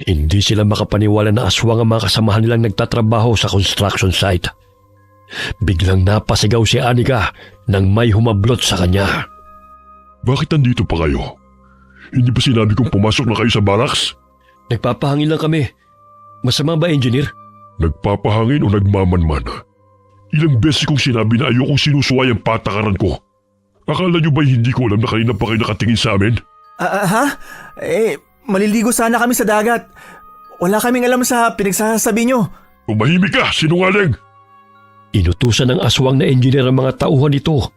Hindi sila makapaniwala na aswang ang mga kasamahan nilang nagtatrabaho sa construction site. Biglang napasigaw si Anika nang may humablot sa kanya. Bakit nandito pa kayo? Hindi ba sinabi kong pumasok na kayo sa barracks? Nagpapahangin lang kami. Masama ba, Engineer? Nagpapahangin o nagmamanman? Ilang beses kong sinabi na ayokong sinusuway ang patakaran ko. Akala niyo ba hindi ko alam na kanina pa kayo nakatingin sa amin? Maliligo sana kami sa dagat. Wala kaming alam sa pinagsasabi nyo. Tumahimik ka, sinungaling! Inutusan ng aswang na Engineer ang mga tauhan nito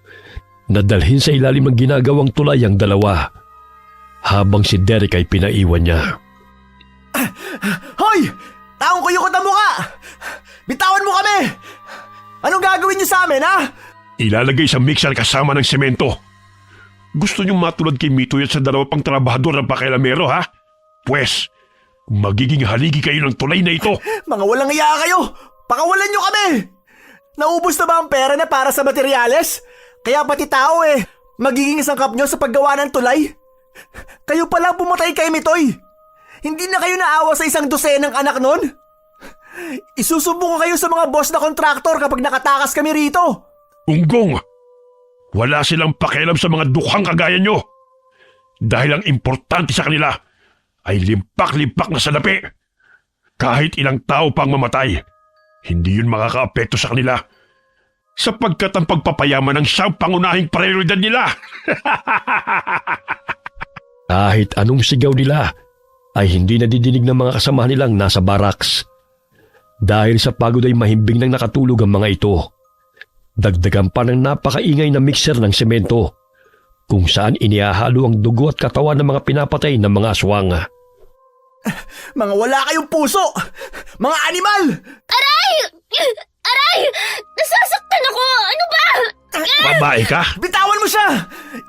na dalhin sa ilalim ng ginagawang tulay ang dalawa habang si Derek ay pinaiwan niya. Hoy! Taong kuyukot ang muka! Bitawan mo kami! Anong gagawin niyo sa amin, ha? Ilalagay sa mixer kasama ng semento. Gusto niyong matulad kay Mitoy at sa dalawa pang trabahador ng pakialamero, ha? Pwes, magiging haligi kayo ng tulay na ito. Mga walang iya kayo! Pakawalan niyo kami! Naubos na ba ang pera na para sa materyales? Kaya pati tao magiging sangkap nyo sa paggawa ng tulay? Kayo pala pumatay kay Mitoy! Hindi na kayo naawa sa isang dosenang anak nun? Isusumbong ko kayo sa mga boss na kontraktor kapag nakatakas kami rito! Unggong, wala silang pakialam sa mga dukhang kagaya nyo. Dahil ang importante sa kanila ay limpak-limpak na salapi. Kahit ilang tao pang mamatay, hindi yun makakaapekto sa kanila. Sapagkat ang pagpapayaman ang siyang pangunahing prioridad nila. Kahit anong sigaw nila ay hindi nadidinig ng mga kasamahan nilang nasa barracks. Dahil sa pagod ay mahimbing nang nakatulog ang mga ito. Dagdagan pa ng napakaingay na mixer ng semento kung saan inihahalo ang dugo at katawan ng mga pinapatay ng mga aswang. Mga wala kayong puso! Mga animal! Aray! Aray! Nasasaktan ako! Ano ba? Babae ka? Bitawan mo siya!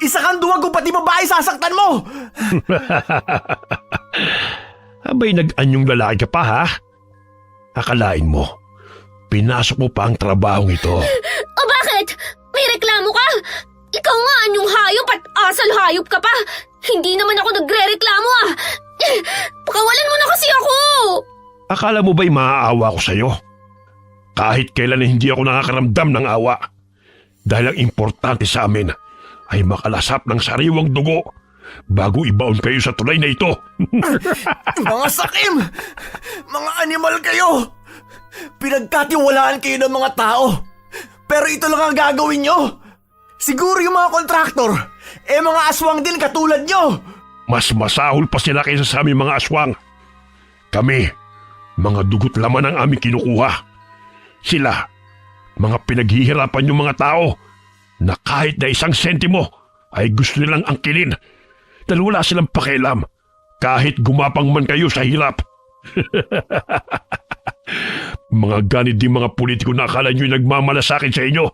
Isa kang duwag kung pati babae sasaktan mo! Abay nag-anyong lalaki ka pa, ha? Akalain mo, pinasok mo pa ang trabahong ito. O bakit? May reklamo ka? Ikaw nga anyong hayop at asal hayop ka pa! Hindi naman ako nagre-reklamo ah! Pakawalan mo na kasi ako! Akala mo ba'y maaawa ko sa'yo? Kahit kailan hindi ako nakakaramdam ng awa. Dahil ang importante sa amin ay makalasap ng sariwang dugo bago ibaon kayo sa tulay na ito. Mga sakim! Mga animal kayo! Pinagkatiwalaan kayo ng mga tao. Pero ito lang ang gagawin nyo. Siguro yung mga kontraktor, mga aswang din katulad nyo. Mas masahol pa sila kaysa sa aming mga aswang. Kami, mga dugot laman ang aming kinukuha. Sila, mga pinaghihirapan yung mga tao na kahit na 1 sentimo ay gusto nilang angkinin dahil wala silang pakialam kahit gumapang man kayo sa hirap. Mga ganit din mga politiko na akala nyo'y nagmamalasakit sa inyo.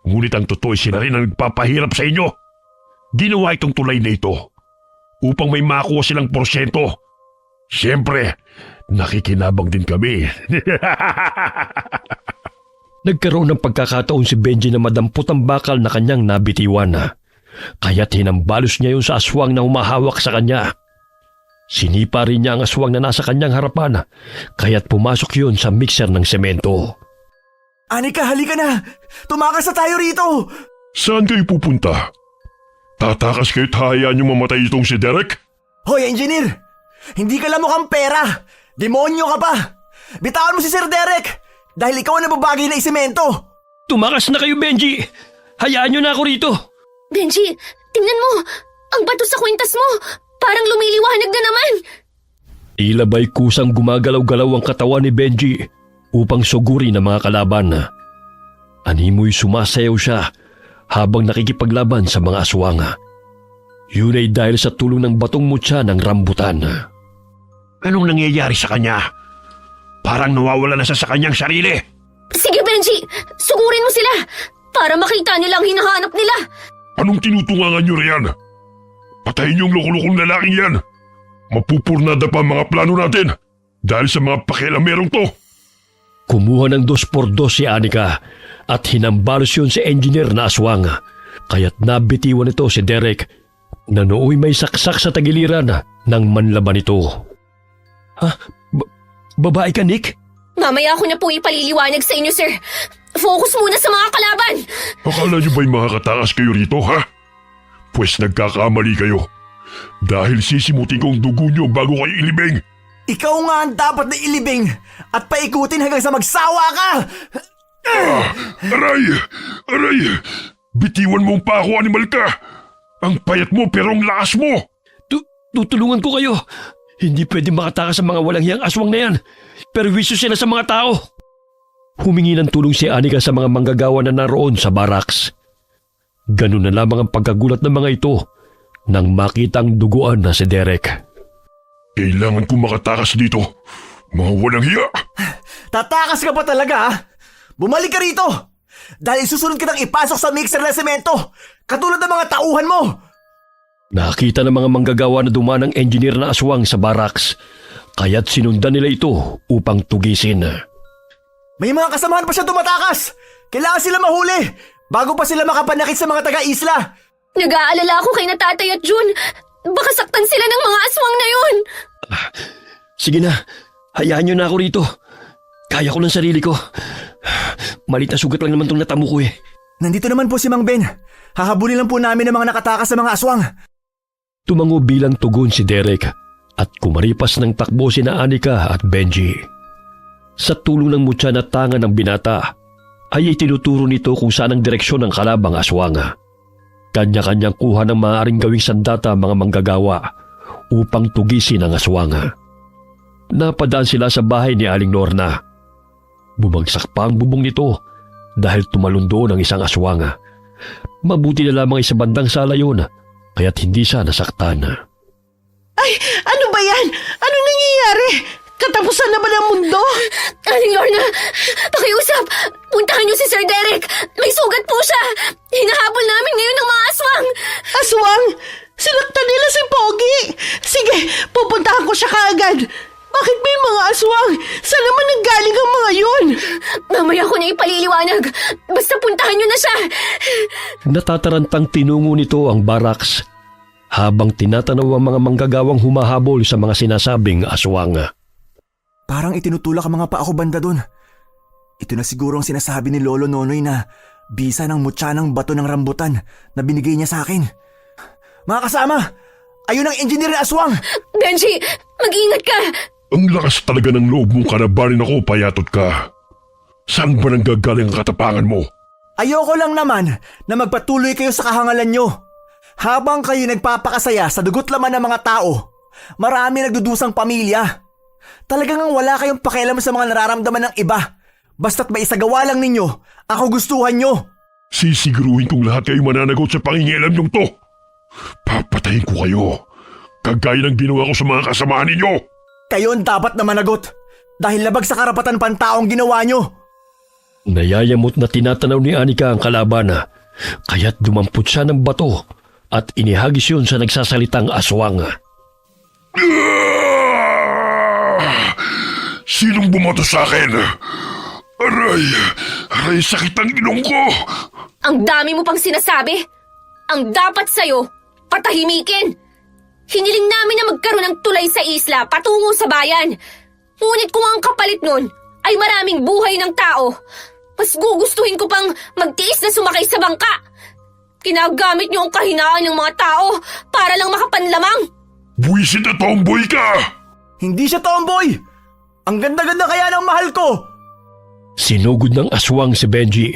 Ngunit ang totoo ay sila rin ang nagpapahirap sa inyo. Ginawa itong tulay na ito upang may makuha silang porsyento. Siyempre, nakikinabang din kami. Nagkaroon ng pagkakataon si Benji na madampot ang bakal na kanyang nabitiwan. Kaya't hinambalos niya yun sa aswang na humahawak sa kanya. Sinipa rin niya ang aswang na nasa kanyang harapan, kaya't pumasok yun sa mixer ng semento. Anika, halika na! Tumakas na tayo rito! Saan kayo pupunta? Tatakas kayo't hayaan nyo mamatay itong si Derek? Hoy, engineer! Hindi ka lang mukhang pera! Demonyo ka pa! Bitawan mo si Sir Derek! Dahil ikaw ang nababagay na isemento! Tumakas na kayo, Benji! Hayaan niyo na ako rito! Benji, tingnan mo! Ang bato sa kwintas mo! Parang lumiliwanag na naman! Tila ba'y kusang gumagalaw-galaw ang katawan ni Benji upang sugurin ang mga kalaban. Animoy sumasayaw siya habang nakikipaglaban sa mga aswang. Yun ay dahil sa tulong ng batong mutya ng rambutan. Anong nangyayari sa kanya? Parang nawawala na siya sa kanyang sarili. Sige, Benji! Sugurin mo sila! Para makita nila ang hinahanap nila! Anong tinutungangan nyo riyan? Patayin yung loko-lokong lalaking yan. Mapupurnada pa ang mga plano natin dahil sa mga pakialamerong to. Kumuha ng 2x2 si Anika at hinambalos yun si engineer na aswang. Kaya't nabitiwan ito si Derek na nooy may saksak sa tagiliran ng manlaban ito. Ha? Babae ka, Nick? Mamaya ko na po ipaliliwanag sa inyo, sir. Focus muna sa mga kalaban! Akala nyo ba'y makakatakas kayo rito, ha? Pwes nagkakamali kayo. Dahil sisimutin ko ang dugo nyo bago kayo ilibing. Ikaw nga ang dapat na ilibing at paikutin hanggang sa magsawa ka! Aray! Aray! Bitiwan mo pa ako, animal ka! Ang payat mo pero ang lakas mo! Tutulungan ko kayo. Hindi pwede makatakas sa mga walang hiyang aswang na yan. Perwisyo sila sa mga tao. Humingi ng tulong si Anika sa mga manggagawa na naroon sa barracks. Ganun na lamang ang pagkagulat ng mga ito nang makitang duguan na si Derek. Kailangan ko makatakas dito. Mga walang hiya! Tatakas ka pa talaga, ha? Bumalik ka rito! Dahil susunod kitang ipasok sa mixer ng semento, katulad ng mga tauhan mo! Nakita ng mga manggagawa na dumaan ang engineer na aswang sa barracks, kaya't sinundan nila ito upang tugisin. May mga kasamahan pa siya tumatakas! Kailangan sila mahuli bago pa sila makapanakit sa mga taga-isla! Nag-aalala ako kay na Tatay at June. Baka saktan sila ng mga aswang na yun. Sige na, hayaan niyo na ako rito. Kaya ko ng sarili ko. Malit na sugat lang naman tong natamo ko eh. Nandito naman po si Mang Ben. Hahabulin lang po namin ang mga nakatakas sa mga aswang. Tumango bilang tugon si Derek at kumaripas ng takbo sina Anika at Benji. Sa tulong ng mutya na tanga ng binata, ay itinuturo nito kung saan ang direksyon ng kalabang aswang. Kanya-kanyang kuha ng maaaring gawing sandata mga manggagawa upang tugisin ang aswang. Napadaan sila sa bahay ni Aling Lorna. Bumagsak pa ang bubong nito dahil tumalon doon ang isang aswang. Mabuti na lamang sa bandang sala yun, kaya't hindi siya nasaktan. Ay, ano ba yan? Ano nangyayari? Katapusan na ba ng mundo? Aling Lorna, pakiusap! Puntahan niyo si Sir Derek! May sugat po siya! Hinahabol namin ngayon ng mga aswang! Aswang? Sinaktan nila si Pogi! Sige, pupuntahan ko siya kaagad! Bakit may mga aswang? Saan naman nanggaling ang mga yun? Mamaya ko na ipaliliwanag! Basta puntahan niyo na siya! Natatarantang tinungo nito ang barracks habang tinatanaw ang mga manggagawang humahabol sa mga sinasabing aswang. Parang itinutulak ang mga paa ko banda doon. Ito na siguro ang sinasabi ni Lolo Nonoy na bisa ng mutya ng bato ng rambutan na binigay niya sa akin. Mga kasama, ayun ang engineer na aswang! Benji, mag-ingat ka! Ang lakas talaga ng loob mong kanabanin ako, payatot ka. Saan ba nanggagaling ang katapangan mo? Ayoko lang naman na magpatuloy kayo sa kahangalan nyo. Habang kayo nagpapakasaya sa dugot laman ng mga tao, marami nagdudusang pamilya. Talagang wala kayong pakialam sa mga nararamdaman ng iba. Basta't maisagawa lang ninyo ang kagustuhan nyo. Sisiguruhin kong lahat kayo mananagot sa pangingialam niyong to. Papatayin ko kayo. Kagaya ng ginawa ko sa mga kasamahan ninyo. Kayo ang dapat na managot dahil labag sa karapatan pantaong ginawa nyo. Nayayamot na tinatanaw ni Anika ang kalaban, kaya't dumampot siya ng bato at inihagis yun sa nagsasalitang aswang. Sinong bumoto sa akin? Aray, sakit ang ilong ko. Ang dami mo pang sinasabi. Ang dapat sa'yo, patahimikin. Hiniling namin na magkaroon ng tulay sa isla patungo sa bayan. Ngunit kung ang kapalit nun ay maraming buhay ng tao, mas gugustuhin ko pang magtiis na sumakay sa bangka. Ginagamit niyo ang kahinaan ng mga tao para lang makapanlamang. Buwisit na tomboy ka! Hindi siya tomboy! Ang ganda-ganda kaya ng mahal ko! Sinugod ng aswang si Benji,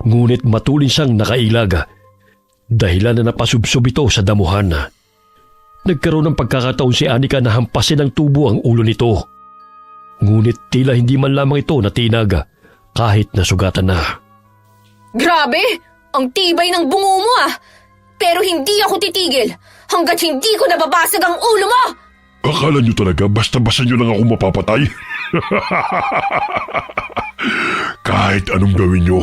ngunit matulin siyang nakailag. Dahilan na napasubsob ito sa damuhan. Nagkaroon ng pagkakataon si Anika na hampasin ng tubo ang ulo nito. Ngunit tila hindi man lamang ito natinag kahit nasugatan na. Grabe! Ang tibay ng bungo mo ah! Pero hindi ako titigil hanggat hindi ko nababasag ang ulo mo! Akala nyo talaga basta-basta nyo lang ako mapapatay? Kahit anong gawin nyo,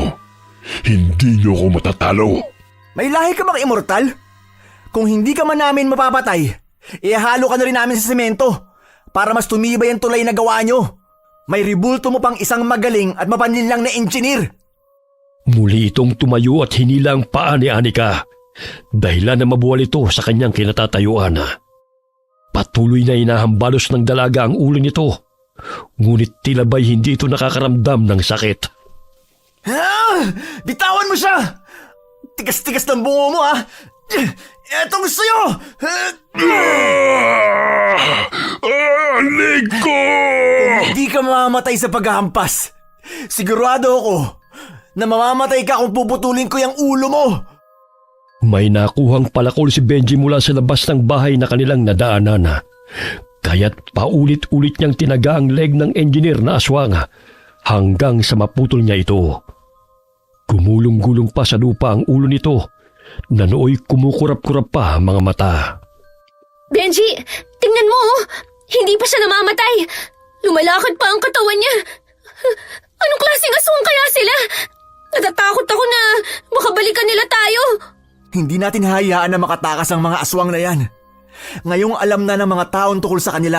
hindi nyo ako matatalo. May lahi ka bang immortal? Kung hindi ka man namin mapapatay, ihalo ka na rin namin sa semento para mas tumibay ang tulay na gawa nyo. May ribulto mo pang isang magaling at mapanlinlang na engineer. Muli itong tumayo at hinila ang paa ni Anika. Dahilan na mabuwal ito sa kanyang kinatatayuan. Patuloy na inahambalos ng dalaga ang ulo nito. Ngunit tila ba'y hindi ito nakakaramdam ng sakit. Bitawan mo siya! Tigas-tigas ng bungo mo ah! Etong sa'yo! Leg ko! Hindi ka mamamatay sa paghahampas. Sigurado ako na mamamatay ka kung puputulin ko yung ulo mo. May nakuhang palakol si Benji mula sa labas ng bahay na kanilang nadaanan. Kaya't paulit-ulit niyang tinaga ang leg ng engineer na aswang hanggang sa maputol niya ito. Gumulong-gulong pa sa lupa ang ulo nito na nooy kumukurap-kurap pa ang mga mata. Benji, tingnan mo oh! Hindi pa siya namamatay! Lumalakad pa ang katawan niya! Anong klaseng aswang kaya sila? Natatakot ako na makabalikan nila tayo! Hindi natin hayaan na makatakas ang mga aswang na yan. Ngayong alam na ng mga taon tukol sa kanila,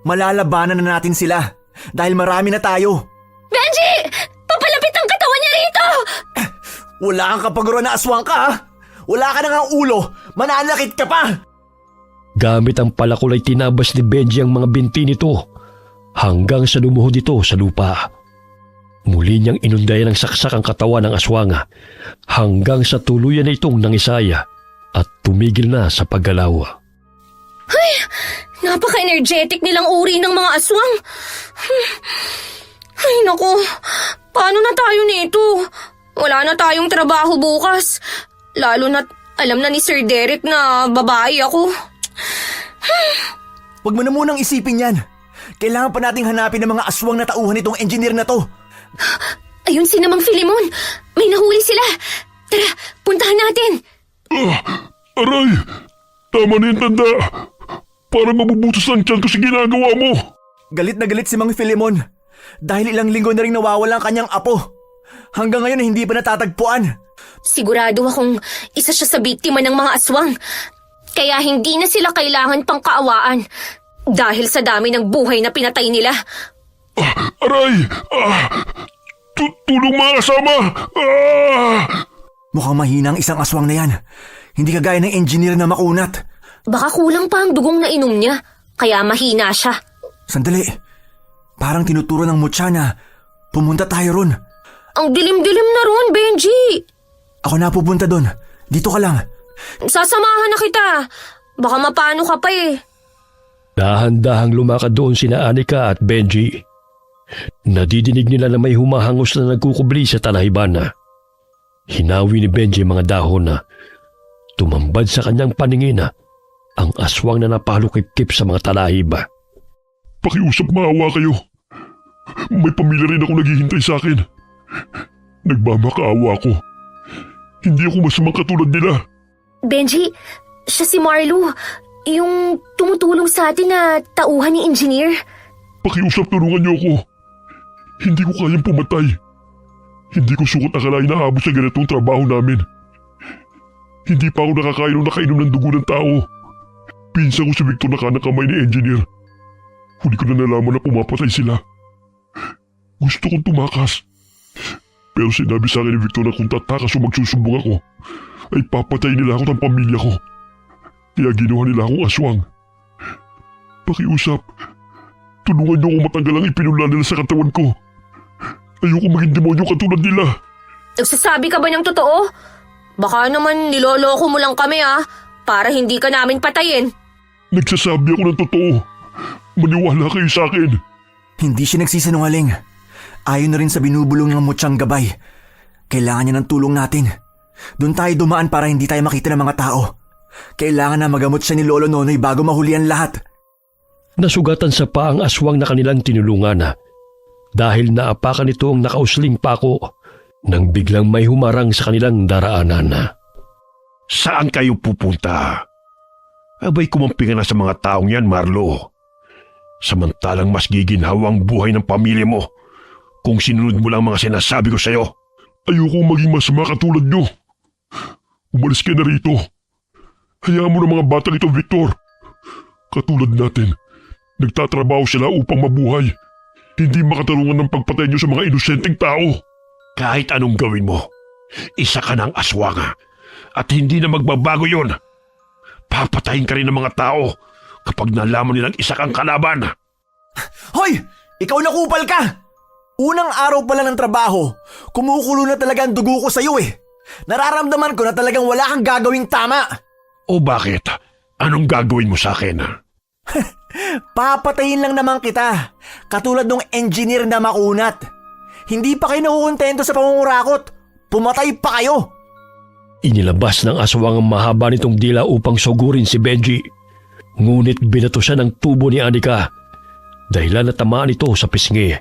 malalabanan na natin sila dahil marami na tayo. Benji! Papalapit ang katawan niya rito! Wala kang kapaguran na aswang ka ha? Wala ka na nga ulo, mananakit ka pa! Gamit ang palakol ay tinabas ni Benji ang mga binti nito hanggang sa lumuhod ito sa lupa. Muli niyang inundayan ng saksak ang katawan ng aswang hanggang sa tuluyan na itong nangisaya at tumigil na sa paggalaw. Ay, napaka-energetic nilang uri ng mga aswang. Ay naku, paano na tayo nito? Wala na tayong trabaho bukas. Lalo na't alam na ni Sir Derek na babae ako. Huwag mo na munang isipin yan. Kailangan pa nating hanapin ang mga aswang na tauhan nitong engineer na to. Ayun si Namang Filimon. May nahuli sila. Tara, puntahan natin. Aray! Tama na yung tanda. Parang mabubutos ang tiyan ko sa ginagawa mo. Galit na galit si Mang Filemon dahil ilang linggo na rin nawawala ang kanyang apo. Hanggang ngayon hindi pa natatagpuan. Sigurado akong isa siya sa biktima ng mga aswang. Kaya hindi na sila kailangan pang kaawaan dahil sa dami ng buhay na pinatay nila. Aray! Tulong mga kasama! Mukhang mahina ang isang aswang na yan. Hindi kagaya ng engineer na makunat. Baka kulang pa ang dugong na inom niya, kaya mahina siya. Sandali. Parang tinuturo ng mutya na pumunta tayo ron. Ang dilim-dilim na ron, Benji. Ako na pupunta doon. Dito ka lang. Sasamahan na kita. Baka mapano ka pa eh. Dahan-dahang lumakad doon sina Anika at Benji. Nadidinig nila na may humahangos na nagkukubli sa talahibana. Hinawi ni Benji mga dahon na tumambad sa kanyang paningin ang aswang na napalukip-kip sa mga talahib. Pakiusap, maawa kayo. May pamilya rin ako naghihintay sa akin. Nagmamakaawa ako. Hindi ako masamang katulad nila. Benji, siya si Marlo. Yung tumutulong sa atin na tauhan ni Engineer. Pakiusap, tulungan niyo ako. Hindi ko kayang pumatay. Hindi ko sukat akalain na aabot sa ganitong trabaho namin. Hindi pa ako nakakain o nakainom ng dugo ng tao. Pinsan ko si Victor na kanang kamay ni Engineer. Huli ko na nalaman na pumapatay sila. Gusto kong tumakas. Pero sinabi sa akin ni Victor na kung tatakas o magsusumbong ako, ay papatay nila ako ng pamilya ko. Kaya ginawa nila akong aswang. Pakiusap, tulungan niyo akong matanggal ang ipinula nila sa katawan ko. Ayoko maging demonyo katulad nila. Nagsasabi ka ba ng totoo? Baka naman niloloko mo lang kami para hindi ka namin patayin. Nagsasabi ako ng totoo. Maniwala kayo sa akin. Hindi siya nagsisinungaling. Ayon na rin sa binubulong ng Mutyang Gabay. Kailangan niya ng tulong natin. Doon tayo dumaan para hindi tayo makita ng mga tao. Kailangan na magamot siya ni Lolo Nonoy bago mahuli ang lahat. Nasugatan sa paa ang aswang na kanilang tinulungan dahil naapakan nito ang nakausling pako nang biglang may humarang sa kanilang daraanan. Saan kayo pupunta? Abay kumampingan na sa mga taong yan, Marlo. Samantalang mas giginhawa ang buhay ng pamilya mo kung sinunod mo lang mga sinasabi ko sa'yo. Ayoko maging masama katulad nyo. Umalis ka na rito. Hayaan mo ng mga batang ito, Victor. Katulad natin, nagtatrabaho sila upang mabuhay. Hindi makatarungan ng pagpatay nyo sa mga inosenteng tao. Kahit anong gawin mo, isa ka ng aswang at hindi na magbabago yon. Papatayin ka rin ng mga tao kapag nalaman nilang isa kang kalaban. Hoy! Ikaw na kupal ka! Unang araw pa lang ng trabaho, kumukulo na talaga ang dugo ko sa'yo eh. Nararamdaman ko na talagang wala kang gagawing tama. O bakit? Anong gagawin mo sa akin? Papatayin lang naman kita, katulad ng engineer na makunat. Hindi pa kayo nakukontento sa pangungurakot. Pumatay pa kayo. Inilabas ng aswang ang mahaba nitong dila upang sugurin si Benji. Ngunit binato siya ng tubo ni Anika. Dahilan na tamaan ito sa pisngi.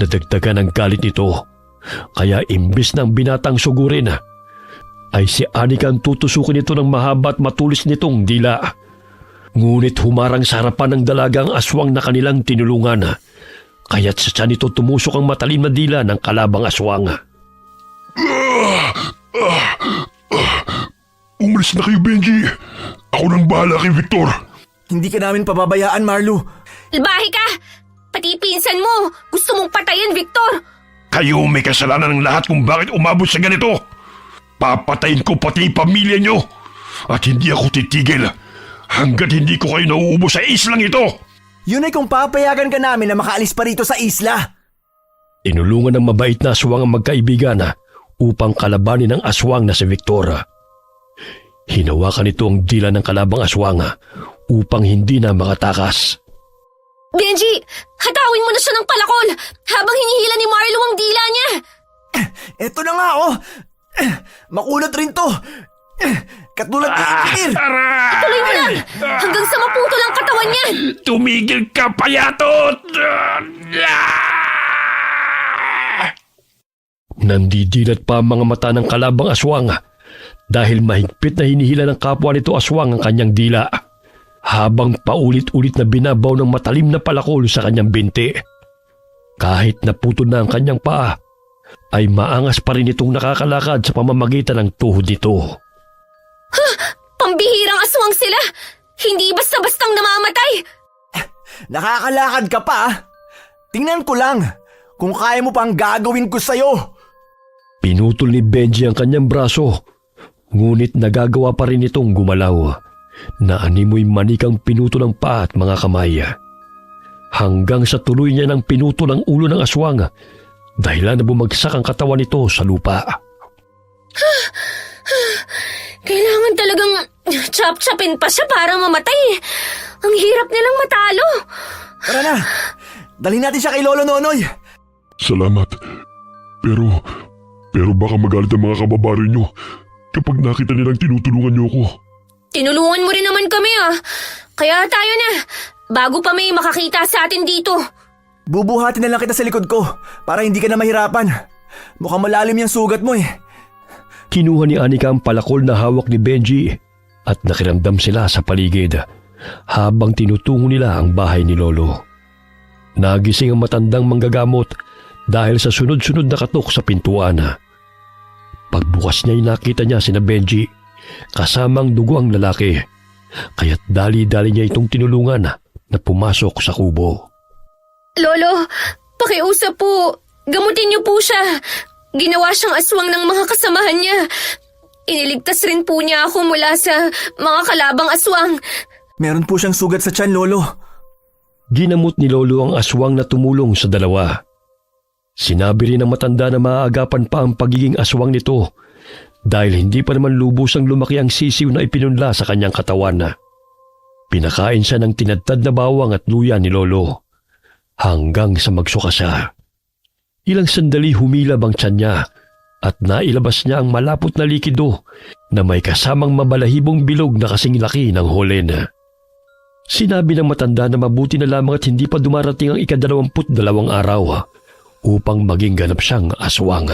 Nadagdagan ang galit nito. Kaya imbis ng binatang sugurin, ay si Anika ang tutusukin nito ng mahaba at matulis nitong dila. Ngunit humarang sa harapan ng dalagang aswang na kanilang tinulungan. Kaya't sa tiyan nito tumusok ang matalim na dila ng kalabang aswang. Umalis na kayo, Benji. Ako nang bahala kay Victor. Hindi ka namin pababayaan, Marlo. Labahe ka! Pati pinsan mo! Gusto mong patayin, Victor! Kayo may kasalanan ng lahat kung bakit umabot sa ganito. Papatayin ko pati pamilya nyo. At hindi ako titigil hanggat hindi ko kayo nauubos sa islang ito. Yun ay kung papayagan ka namin na makaalis pa rito sa isla. Inulungan ng mabait na aswang ang magkaibigan upang kalabanin ang aswang na si Victor. Hinawakan nito ang dila ng kalabang aswang upang hindi na makatakas. Benji! Hatawin mo na siya ng palakol habang hinihila ni Marlo ang dila niya! Eto na nga oh. Makunat rin to. Katulad ni engineer. Tuloy mo lang! Hanggang sa maputol ang katawan niya! Tumigil ka, payatot! Nandidilat pa ang mga mata ng kalabang aswang dahil mahigpit na hinihila ng kapwa nito aswang ang kanyang dila habang paulit-ulit na binabaw ng matalim na palakol sa kanyang binti. Kahit naputol na ang kanyang paa, ay maangas pa rin itong nakakalakad sa pamamagitan ng tuhod nito. Pambihirang aswang sila! Hindi basta-bastang namamatay! Nakakalakad ka pa. Tingnan ko lang kung kaya mo pang gagawin ko sa'yo. Pinutol ni Benji ang kanyang braso, ngunit nagagawa pa rin itong gumalaw. Naanimoy manikang pinutol ang paa at mga kamay. Hanggang sa tuloy niya ng pinutol ang ulo ng aswang, dahilan na bumagsak ang katawan nito sa lupa. Kailangan talagang chop-chopin pa siya para mamatay. Ang hirap nilang matalo. Tara na. Dalhin natin siya kay Lolo Nonoy. Salamat. Pero baka magalit ang mga kababayan nyo kapag nakita nilang tinutulungan nyo ako. Tinulungan mo rin naman kami Kaya tayo na, bago pa may makakita sa atin dito. Bubuhatin na lang kita sa likod ko para hindi ka na mahirapan. Mukhang malalim yung sugat mo eh. Kinuha ni Anika ang palakol na hawak ni Benji at nakiramdam sila sa paligid habang tinutungo nila ang bahay ni Lolo. Nagising ang matandang manggagamot dahil sa sunod-sunod na katok sa pintuan. Pagbukas niya ay nakita niya sina Benji kasamang dugo ang lalaki, kaya't dali-dali niya itong tinulungan na pumasok sa kubo. Lolo, pakiusap po. Gamutin niyo po siya. Ginawa siyang aswang ng mga kasamahan niya. Iniligtas rin po niya ako mula sa mga kalabang aswang. Meron po siyang sugat sa tiyan, Lolo. Ginamot ni Lolo ang aswang na tumulong sa dalawa. Sinabi rin ng matanda na maaagapan pa ang pagiging aswang nito dahil hindi pa naman lubusang lumaki ang sisiw na ipinunla sa kanyang katawan. Pinakain siya ng tinadtad na bawang at luya ni Lolo hanggang sa magsuka siya. Ilang sandali humilab ang tiyan niya at nailabas niya ang malapot na likido na may kasamang mabalahibong bilog na kasing laki ng holen. Sinabi ng matanda na mabuti na lamang at hindi pa dumarating ang 22 araw upang maging ganap siyang aswang.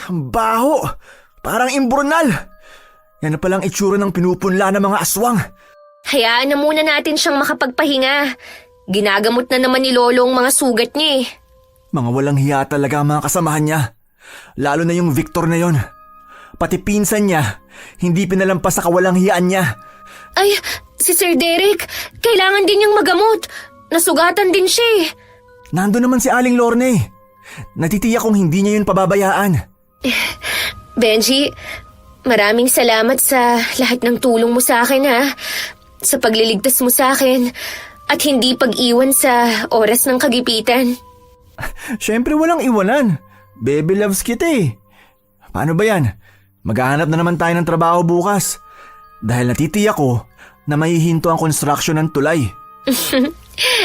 Ang baho! Parang imburnal! Yan na palang itsura ng pinupunla ng mga aswang. Hayaan na muna natin siyang makapagpahinga. Ginagamot na naman ni Lolo ang mga sugat niya eh. Mga walang hiya talaga ang mga kasamahan niya. Lalo na yung Victor na yon. Pati pinsan niya, hindi pinalampas sa kawalang hiyaan niya. Ay, si Sir Derek, kailangan din niyang magamot. Nasugatan din siya eh. Nando naman si Aling Lorne. Natitiyak kong hindi niya yun pababayaan. Benji, maraming salamat sa lahat ng tulong mo sa akin ha. Sa pagliligtas mo sa akin at hindi pag-iwan sa oras ng kagipitan. Siyempre walang iwanan. Baby loves kita eh. Paano ba yan? Maghahanap na naman tayo ng trabaho bukas. Dahil natitiyak ko na mahihinto ang construction ng tulay.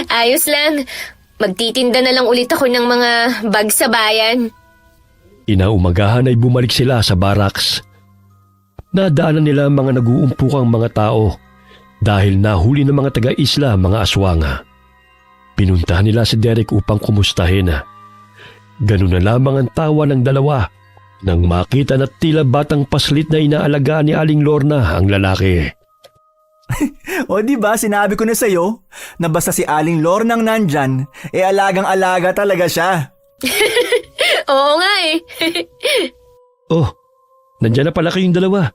Ayos lang. Magtitinda na lang ulit ako ng mga bag sa bayan. Inaumagahan ay bumalik sila sa barracks. Nadaanan nila ang mga nag-uumpukang mga tao dahil nahuli ng mga taga-isla mga aswang. Pinuntahan nila si Derek upang kumustahin. Ganun na lamang ang tawa ng dalawa nang makita na tila batang paslit na inaalagaan ni Aling Lorna ang lalaki. O di ba sinabi ko na sa'yo na basta si Aling Lornang nandyan, alagang-alaga talaga siya. Oo nga eh. Oh, nandiyan na pala kayong dalawa.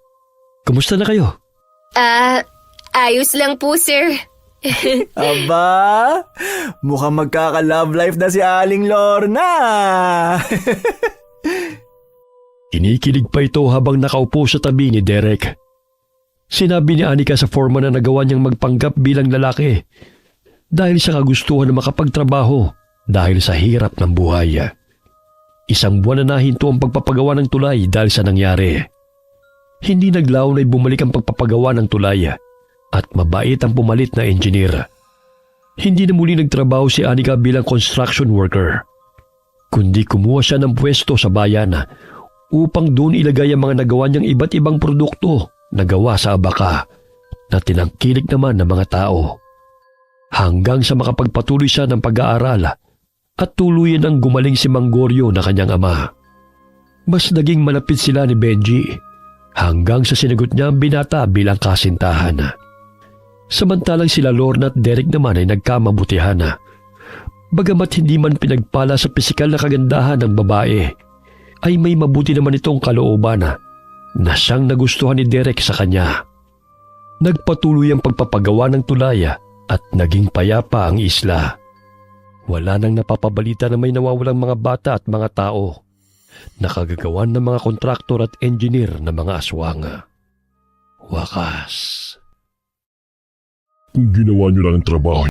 Kumusta na kayo? Ayos lang po, sir. Aba, mukhang magkaka-love life na si Aling Lorna. Kinikilig pa ito habang nakaupo sa tabi ni Derek. Sinabi ni Anika sa foreman na nagawa niyang magpanggap bilang lalaki dahil sa kagustuhan na makapagtrabaho dahil sa hirap ng buhay. Isang buwan na nahinto ang pagpapagawa ng tulay dahil sa nangyari. Hindi naglaon ay bumalik ang pagpapagawa ng tulay at mabait ang pumalit na engineer. Hindi na muli nagtrabaho si Anika bilang construction worker, kundi kumuha siya ng pwesto sa bayan upang doon ilagay ang mga nagawa niyang iba't ibang produkto na gawa sa abaka na tinangkilik naman ng mga tao. Hanggang sa makapagpatuloy siya ng pag-aaral at tuluyan ang gumaling si Manggorio na kanyang ama. Mas naging malapit sila ni Benji hanggang sa sinagot niya ang binata bilang kasintahan. Samantalang sila Lorna at Derek naman ay nagkamabutihan. Bagamat hindi man pinagpala sa pisikal na kagandahan ng babae, ay may mabuti naman itong kalooban na siyang nagustuhan ni Derek sa kanya. Nagpatuloy ang pagpapagawa ng tulay at naging payapa ang isla. Wala nang napapabalita na may nawawalang mga bata at mga tao. Nakagagawan ng mga kontraktor at engineer na mga aswang. Wakas. Kung ginawa niyo lang ang trabaho